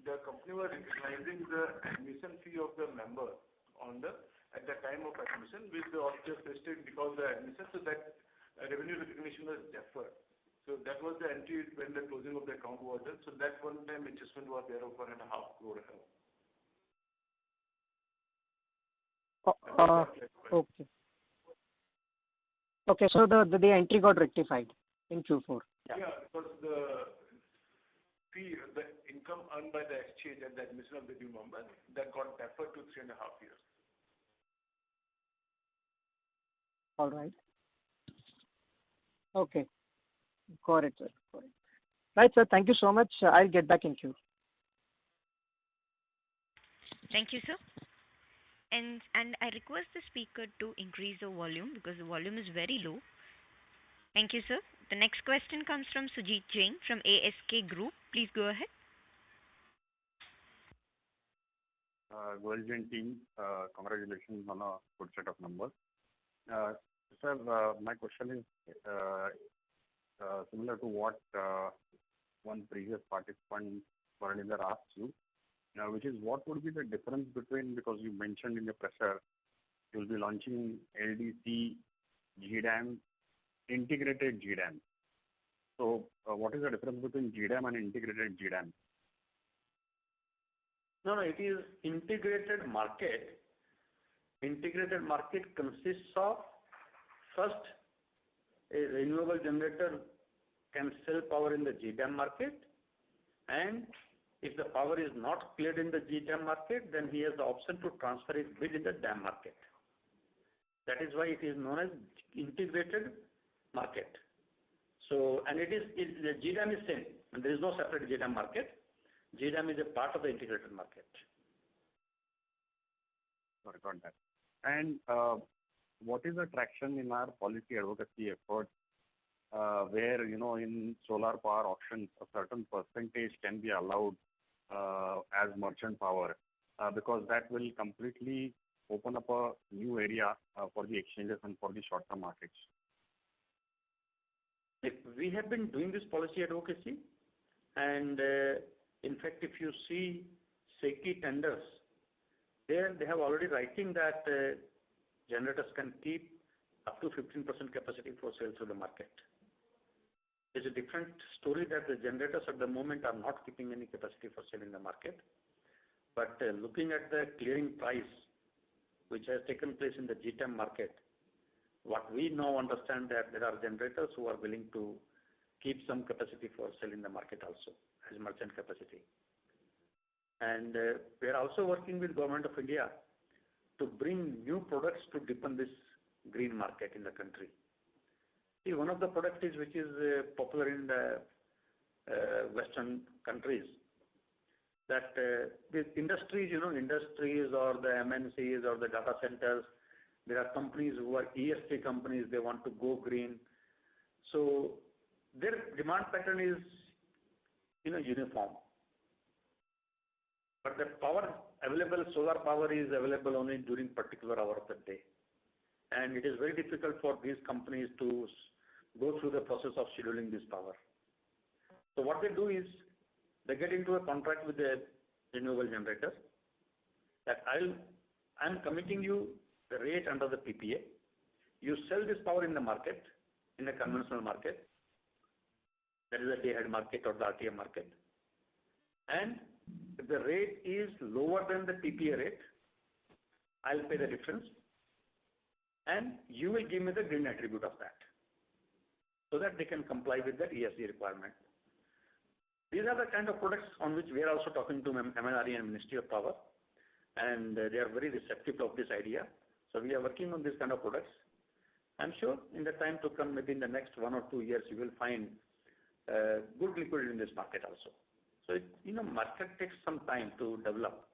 the company was recognizing the admission fee of the member on the at the time of admission, which the auditors tested because the admission, so that revenue recognition was deferred. So that was the entry when the closing of the account was done. So that one-time adjustment was there of 1.5 crore. Okay. Okay, so the entry got rectified in Q4. Yeah, because the fee, the income earned by the exchange at the admission of the new member, that got deferred to 3.5 years. All right. Okay. Got it, sir. Got it. Right, sir. Thank you so much. I'll get back in queue. Thank you, sir. And I request the speaker to increase the volume because the volume is very low. Thank you, sir. The next question comes from Sujit Jain from ASK Group. Please go ahead. Gold Jain team, congratulations on a good set of numbers. Sir, my question is similar to what one previous participant Bharanidhar asked you, which is what would be the difference between, because you mentioned in your presser, you'll be launching LDC, GDAM, integrated GDAM. So what is the difference between GDAM and integrated GDAM? No, it is integrated market. Integrated market consists of, first, a renewable generator can sell power in the GDAM market, and if the power is not cleared in the GDAM market, then he has the option to transfer his bid in the DAM market. That is why it is known as integrated market. So, and the GDAM is same, and there is no separate GDAM market. GDAM is a part of the integrated market. Sorry, got that. And what is the traction in our policy advocacy effort, where, in solar power auctions, a certain percentage can be allowed as merchant power, because that will completely open up a new area for the exchanges and for the short-term markets? We have been doing this policy advocacy, and in fact, if you see SECI tenders, there they have already writing that generators can keep up to 15% capacity for sale to the market. It's a different story that the generators at the moment are not keeping any capacity for sale in the market. But looking at the clearing price, which has taken place in the GTAM market, what we now understand that there are generators who are willing to keep some capacity for sale in the market also as merchant capacity. And we are also working with Government of India to bring new products to deepen this green market in the country. See, one of the products is which is popular in the Western countries, that these industries, industries or the MNCs or the data centers, there are companies who are ESG companies, they want to go green. So their demand pattern is, uniform. But the power available, solar power is available only during particular hour of the day. And it is very difficult for these companies to go through the process of scheduling this power. So what they do is, they get into a contract with the renewable generator that I'm committing you the rate under the PPA. You sell this power in the market, in the conventional market, that is the day-ahead market or the RTM market. And if the rate is lower than the PPA rate, I'll pay the difference, and you will give me the green attribute of that, so that they can comply with the ESG requirement. These are the kind of products on which we are also talking to MNRE and Ministry of Power, and they are very receptive of this idea. So we are working on this kind of products. I'm sure in the time to come, maybe in the next 1 or 2 years, you will find good liquidity in this market also. So, market takes some time to develop.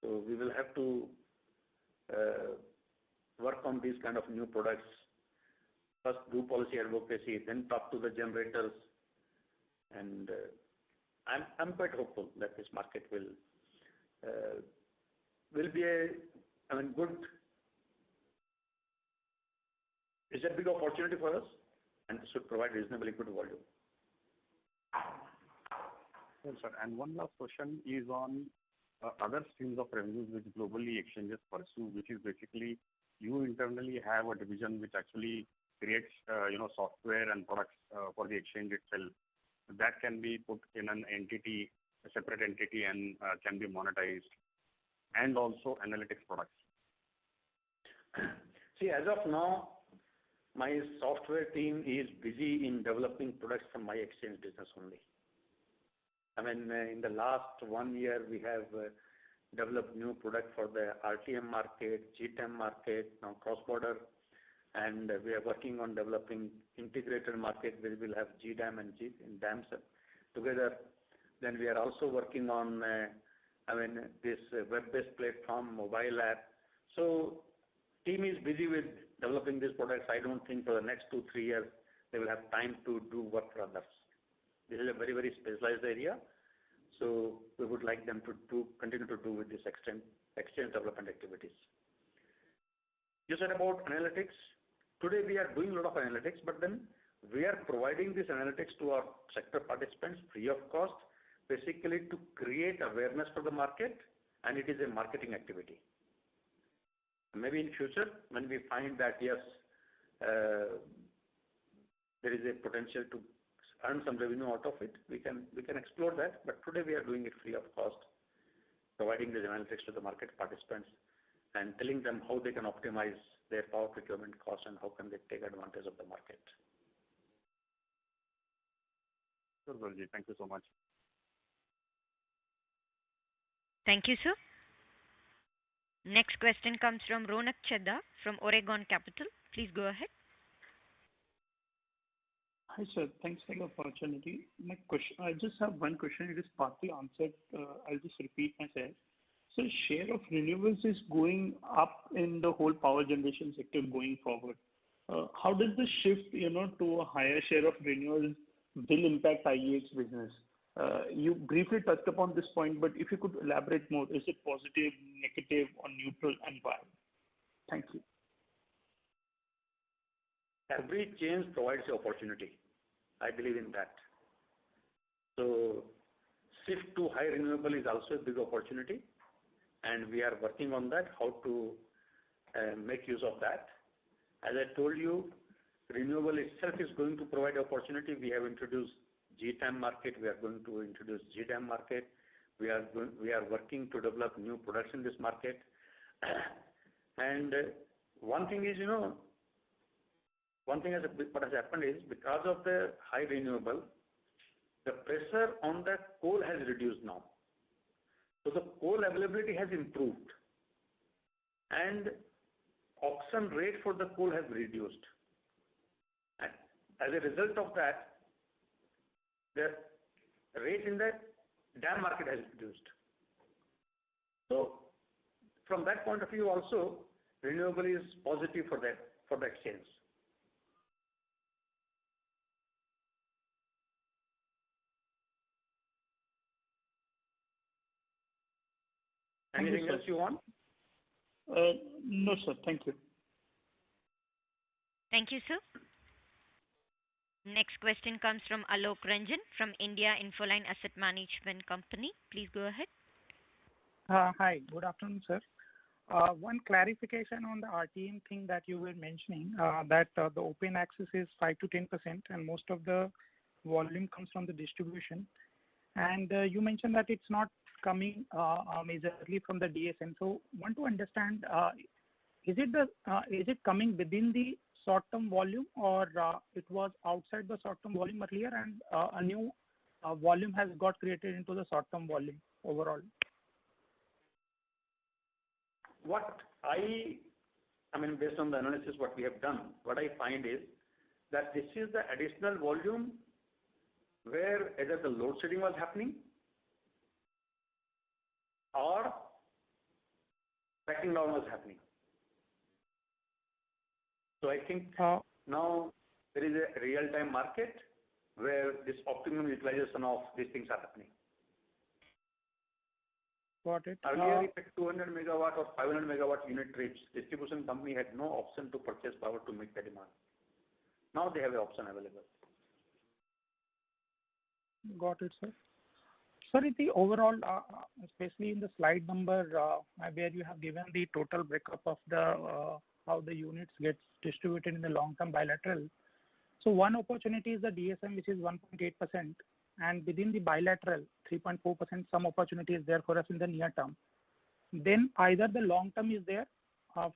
So we will have to work on these kind of new products. First do policy advocacy, then talk to the generators. And I'm quite hopeful that this market will be good. It's a big opportunity for us, and should provide reasonably good volume. Yes, sir. And one last question is on other streams of revenues which globally exchanges pursue, which is basically you internally have a division which actually creates software and products for the exchange itself. That can be put in an entity, a separate entity, and can be monetized, and also analytics products. See, as of now, my software team is busy in developing products for my exchange business only. I mean, in the last 1 year, we have developed new product for the RTM market, GTAM market, now cross-border, and we are working on developing integrated market where we'll have GDAM and DAMs together. Then we are also working on, this web-based platform, mobile app. So team is busy with developing these products. I don't think for the next 2-3 years they will have time to do work for others. This is a very, very specialized area. So we would like them to continue to do with this exchange development activities. You said about analytics. Today we are doing a lot of analytics, but then we are providing this analytics to our sector participants free of cost, basically to create awareness for the market, and it is a marketing activity. Maybe in future, when we find that yes, there is a potential to earn some revenue out of it, we can explore that. But today we are doing it free of cost, providing the analytics to the market participants and telling them how they can optimize their power procurement cost and how can they take advantage of the market. Sure, Gurji. Thank you so much. Thank you, sir. Next question comes from Ronak Chedda from Oregon Capital. Please go ahead. Hi, sir. Thanks for the opportunity. My question, I just have one question. It is partly answered. I'll just repeat myself. So share of renewables is going up in the whole power generation sector going forward. How does the shift, to a higher share of renewables will impact IEX business? You briefly touched upon this point, but if you could elaborate more, is it positive, negative, or neutral, and why? Thank you. Every change provides the opportunity. I believe in that. So shift to high renewable is also a big opportunity, and we are working on that, how to make use of that. As I told you, renewable itself is going to provide opportunity. We have introduced GTAM market. We are going to introduce GDAM market. We are working to develop new products in this market. And one thing is, what has happened is because of the high renewable, the pressure on the coal has reduced now. So the coal availability has improved, and auction rate for the coal has reduced. And as a result of that, the rate in the DAM market has reduced. So from that point of view also, renewable is positive for the exchange. Anything else you want? No, sir. Thank you. Thank you, sir. Next question comes from Alok Ranjan from India Infoline Asset Management Company. Please go ahead. Hi. Good afternoon, sir. One clarification on the RTM thing that you were mentioning, that the open access is 5 to 10%, and most of the volume comes from the distribution. And you mentioned that it's not coming majorly from the DSM. So, want to understand, is it coming within the short-term volume, or it was outside the short-term volume earlier, and a new volume has got created into the short-term volume overall? Based on the analysis what we have done, what I find is that this is the additional volume where either the load shedding was happening or backing down was happening. So I think now there is a real-time market where this optimum utilization of these things are happening. Got it. Earlier, if a 200 megawatt or 500 megawatt unit trips, distribution company had no option to purchase power to meet the demand. Now they have an option available. Got it, sir. Sir, in the overall, especially in the slide number where you have given the total breakup of the how the units gets distributed in the long-term bilateral. So one opportunity is the DSM, which is 1.8%, and within the bilateral, 3.4%. Some opportunity is there for us in the near term. Then either the long term is there,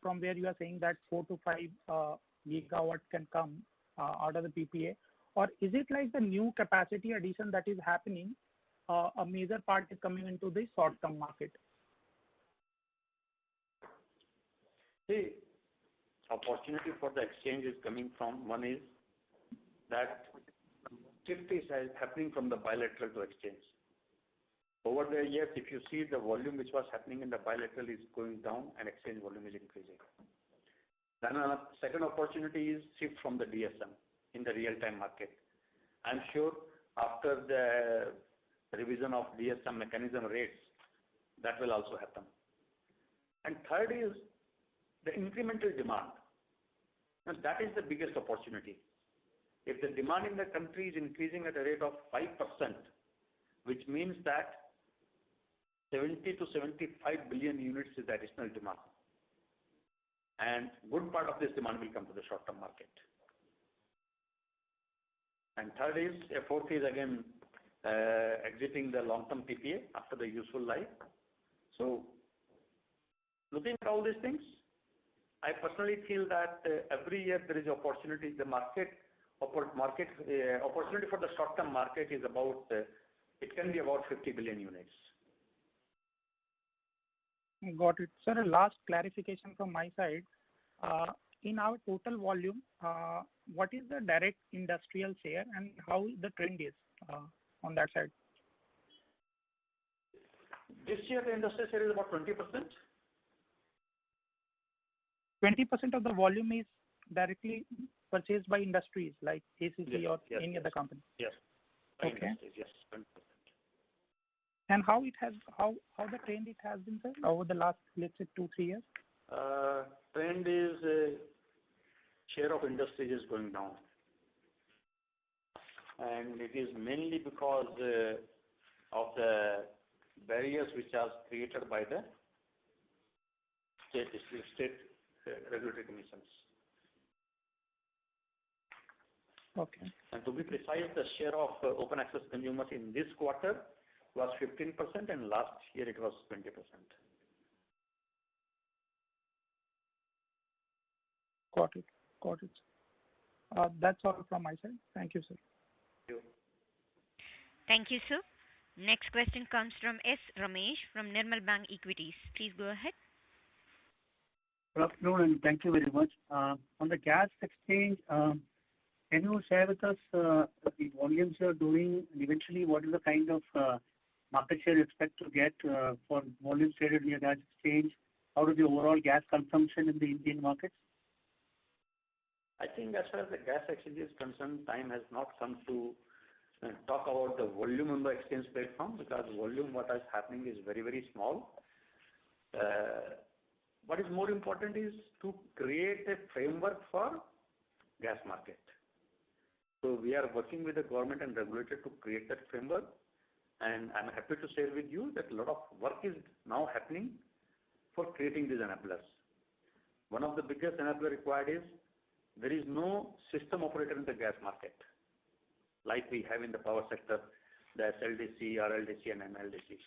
from where you are saying that 4 to 5 gigawatt can come out of the PPA, or is it like the new capacity addition that is happening? A major part is coming into the short-term market. The opportunity for the exchange is coming from, one is that shift is happening from the bilateral to exchange. Over the years, if you see the volume which was happening in the bilateral is going down and exchange volume is increasing. Then a second opportunity is shift from the DSM in the real-time market. I'm sure after the revision of DSM mechanism rates, that will also happen. And third is the incremental demand. And that is the biggest opportunity. If the demand in the country is increasing at a rate of 5%, which means that 70 to 75 billion units is the additional demand. And good part of this demand will come to the short-term market. And fourth is again exiting the long-term PPA after the useful life. So looking at all these things, I personally feel that every year there is opportunity. The opportunity for the short-term market is about, it can be about 50 billion units. Got it. Sir, a last clarification from my side. In our total volume, what is the direct industrial share and how the trend is on that side? This year the industrial share is about 20%. 20% of the volume is directly purchased by industries like ACC or any other company? Yes. Okay. Yes, 20%. And how the trend it has been, sir, over the last, let's say, 2-3 years? Trend is share of industries is going down. And it is mainly because of the barriers which are created by the state regulatory commissions. Okay. And to be precise, the share of open access consumers in this quarter was 15% and last year it was 20%. Got it. That's all from my side. Thank you, sir. Thank you. Thank you, sir. Next question comes from S. Ramesh from Nirmal Bang Equities. Please go ahead. Good afternoon and thank you very much. On the gas exchange, can you share with us the volumes you are doing and eventually what is the kind of market share you expect to get for volumes traded via gas exchange? How is the overall gas consumption in the Indian markets? I think as far as the gas exchange is concerned, time has not come to talk about the volume on the exchange platform because volume what is happening is very, very small. What is more important is to create a framework for gas market. So we are working with the government and regulator to create that framework. And I'm happy to share with you that a lot of work is now happening for creating these enablers. One of the biggest enabler required is there is no system operator in the gas market like we have in the power sector, the SLDC, RLDC and NLDC.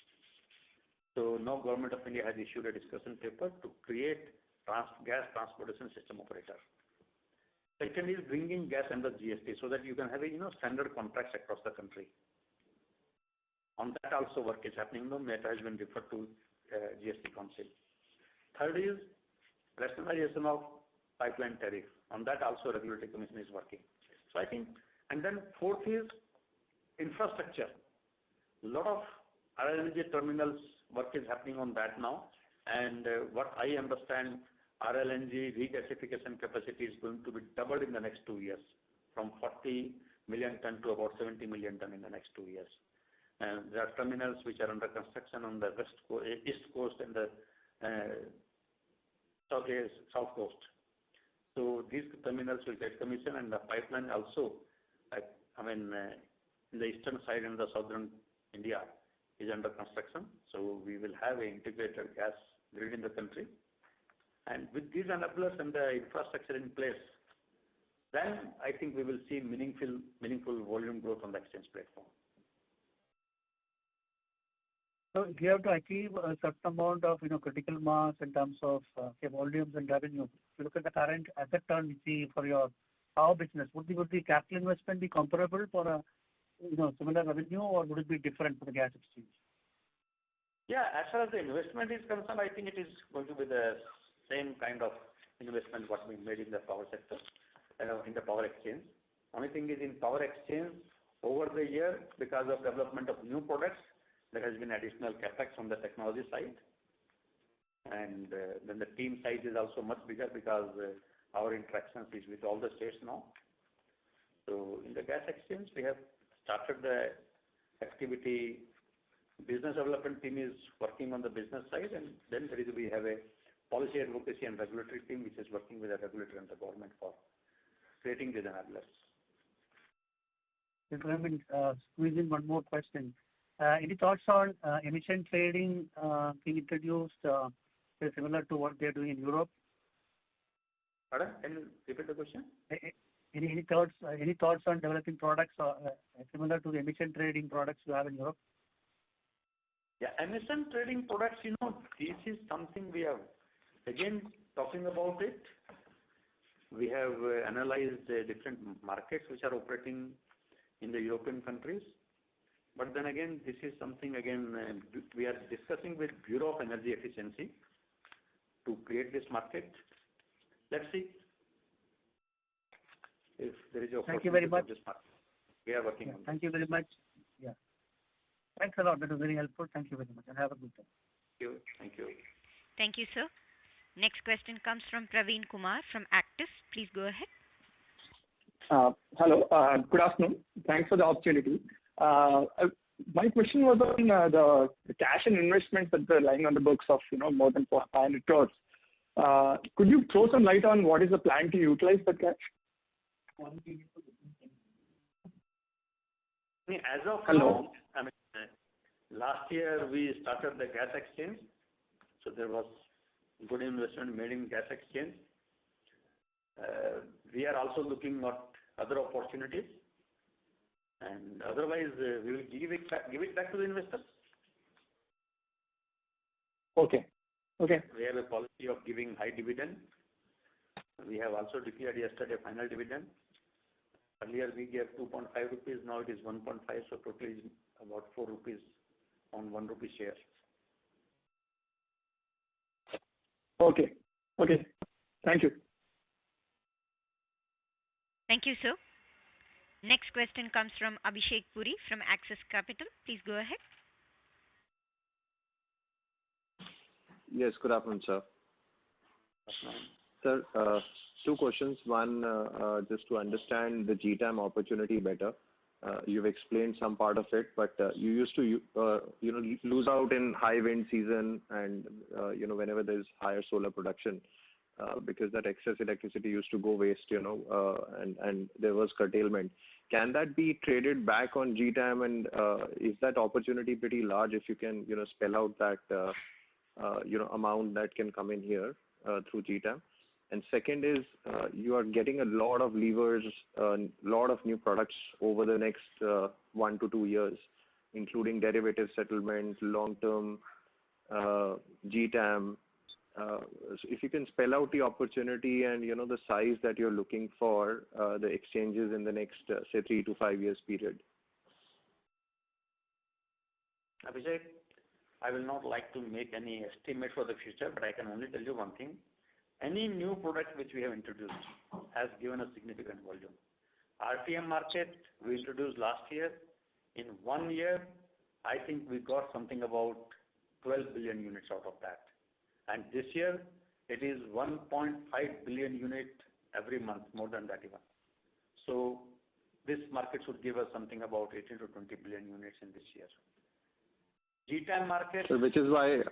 So now Government of India has issued a discussion paper to create gas transportation system operator. Second is bringing gas under GST so that you can have a standard contracts across the country. On that also work is happening. No matter has been referred to GST Council. Third is rationalization of pipeline tariff. On that also regulatory commission is working. So I think, and then fourth is infrastructure. A lot of RLNG terminals work is happening on that now. And what I understand, RLNG regasification capacity is going to be doubled in the next 2 years, from 40 million ton to about 70 million ton in the next 2 years. And there are terminals which are under construction on the east coast and the south coast. So these terminals will get commissioned and the pipeline also, in the eastern side and the southern India, is under construction. So we will have an integrated gas grid in the country. And with these enablers and the infrastructure in place, then I think we will see meaningful volume growth on the exchange platform. So if you have to achieve a certain amount of critical mass in terms of volumes and revenue, if you look at the current asset turn we see for your power business, would the capital investment be comparable for a similar revenue, or would it be different for the gas exchange? Yeah, as far as the investment is concerned, I think it is going to be the same kind of investment what we made in the power sector, in the power exchange. Only thing is in power exchange, over the year, because of development of new products, there has been additional capex on the technology side. And then the team size is also much bigger because our interactions is with all the states now. So in the gas exchange, we have started the activity. Business development team is working on the business side, and then we have a policy advocacy and regulatory team which is working with the regulator and the government for creating these enablers. If I may squeeze in one more question. Any thoughts on emission trading being introduced similar to what they are doing in Europe? Pardon? Can you repeat the question? Any thoughts on developing products similar to the emission trading products you have in Europe? Yeah, emission trading products, this is something we have, again, talking about it. We have analyzed the different markets which are operating in the European countries. But then again, this is something, again, we are discussing with Bureau of Energy Efficiency to create this market. Let's see if there is a Thank you very much. This market. We are working on Thank you very much. Yeah. Thanks a lot. That was very helpful. Thank you very much, and have a good day. Thank you. Thank you. Thank you, sir. Next question comes from Praveen Kumar from Actis. Please go ahead. Hello. Good afternoon. Thanks for the opportunity. My question was on the cash and investments that are lying on the books of more than 500 crores. Could you throw some light on what is the plan to utilize that cash? As of Hello. now, last year we started the gas exchange, so there was good investment made in gas exchange. We are also looking at other opportunities, and otherwise we will give it back to the investors. Okay. Okay. We have a policy of giving high dividend. We have also declared yesterday final dividend. Earlier we gave 2.5 rupees, now it is 1.5, so totally is about 4 rupees on 1 rupee share. Okay. Okay. Thank you. Thank you, sir. Next question comes from Abhishek Puri from Axis Capital. Please go ahead. Yes, good afternoon, sir. Sir, two questions. One, just to understand the GTAM opportunity better. You've explained some part of it, but you used to lose out in high wind season and whenever there's higher solar production, because that excess electricity used to go waste, and there was curtailment. Can that be traded back on GTAM, and is that opportunity pretty large if you can spell out that amount that can come in here through GTAM? And second is, you are getting a lot of levers, lot of new products over the next 1 to 2 years, including derivative settlement, long-term GTAM. So if you can spell out the opportunity and the size that you're looking for the exchanges in the next say 3 to 5 years period. Abhishek, I will not like to make any estimate for the future, but I can only tell you one thing. Any new product which we have introduced has given a significant volume. RTM market we introduced last year. In 1 year, I think we got something about 12 billion units out of that. And this year, it is 1.5 billion unit every month, more than that even. So this market should give us something about 18 to 20 billion units in this year. GTAM market. So which is why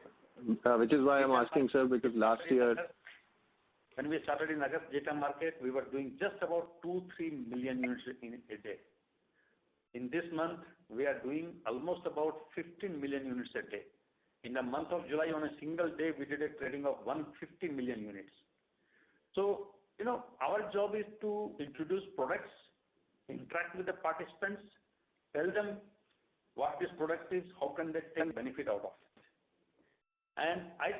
I'm asking, sir, because last year. When we started in August GTAM market, we were doing just about 2-3 million units in a day. In this month, we are doing almost about 15 million units a day. In the month of July, on a single day, we did a trading of 150 million units. So, our job is to introduce products, interact with the participants, tell them what this product is, how can they take benefit out of it. And I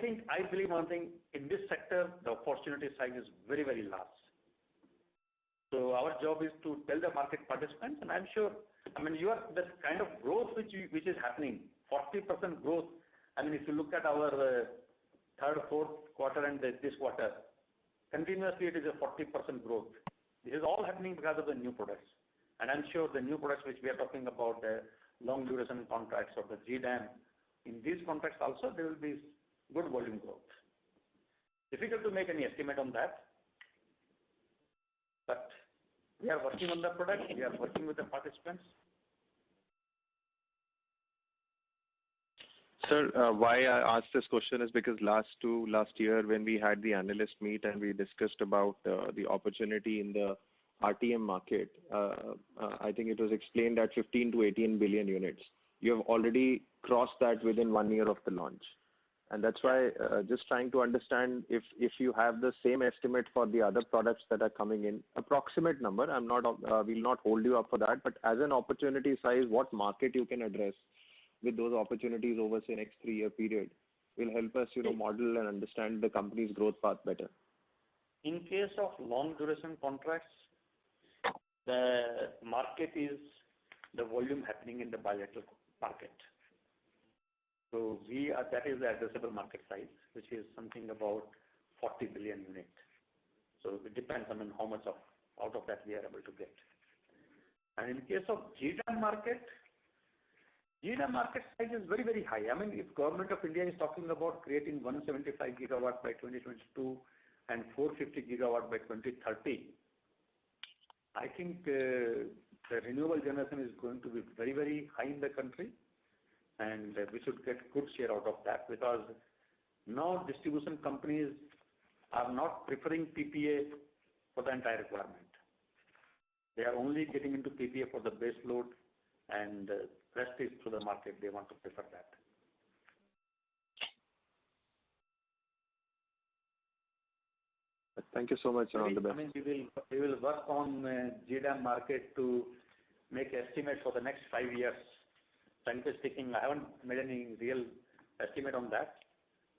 believe one thing, in this sector, the opportunity size is very, very large. So our job is to tell the market participants, and I'm sure, the kind of growth which is happening, 40% growth. If you look at our third, fourth quarter and this quarter, continuously it is a 40% growth. This is all happening because of the new products. And I'm sure the new products which we are talking about, the long duration contracts or the GDAM, in these contracts also there will be good volume growth. Difficult to make any estimate on that, but we are working on the product, we are working with the participants. Sir, why I asked this question is because last year when we had the analyst meet and we discussed about the opportunity in the RTM market, I think it was explained at 15 to 18 billion units. You have already crossed that within 1 year of the launch. And that's why just trying to understand if you have the same estimate for the other products that are coming in, approximate number, will not hold you up for that, but as an opportunity size, what market you can address with those opportunities over, say, next 3-year period will help us, model and understand the company's growth path better. In case of long duration contracts, the market is the volume happening in the bilateral market. So that is the addressable market size, which is something about 40 billion units. So it depends on how much out of that we are able to get. And in case of GDAM market size is very, very high. If Government of India is talking about creating 175 gigawatt by 2022 and 450 gigawatt by 2030, I think the renewable generation is going to be very, very high in the country, and we should get good share out of that, because now distribution companies are not preferring PPA for the entire requirement. They are only getting into PPA for the base load, and rest is through the market. They want to prefer that. Thank you so much, and all the best. We will work on GDAM market to make estimate for the next 5 years. Frankly speaking, I haven't made any real estimate on that.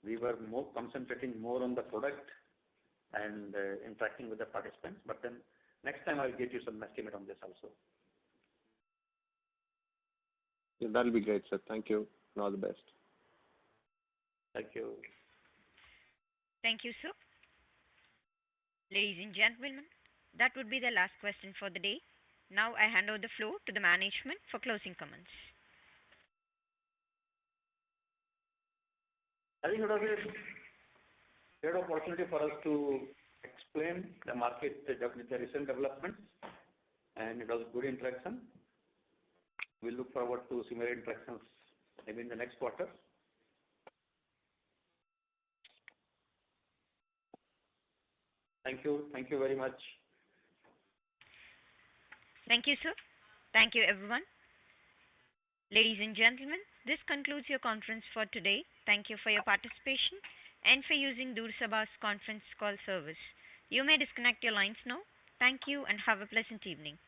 We were concentrating more on the product and interacting with the participants. But then next time I'll get you some estimate on this also. Yeah, that'll be great, sir. Thank you, and all the best. Thank you. Thank you, sir. Ladies and gentlemen, that would be the last question for the day. Now I hand over the floor to the management for closing comments. I think it was a great opportunity for us to explain the market, the recent developments, and it was good interaction. We look forward to similar interactions maybe in the next quarter. Thank you. Thank you very much. Thank you, sir. Thank you, everyone. Ladies and gentlemen, this concludes your conference for today. Thank you for your participation and for using Dursabha's conference call service. You may disconnect your lines now. Thank you and have a pleasant evening.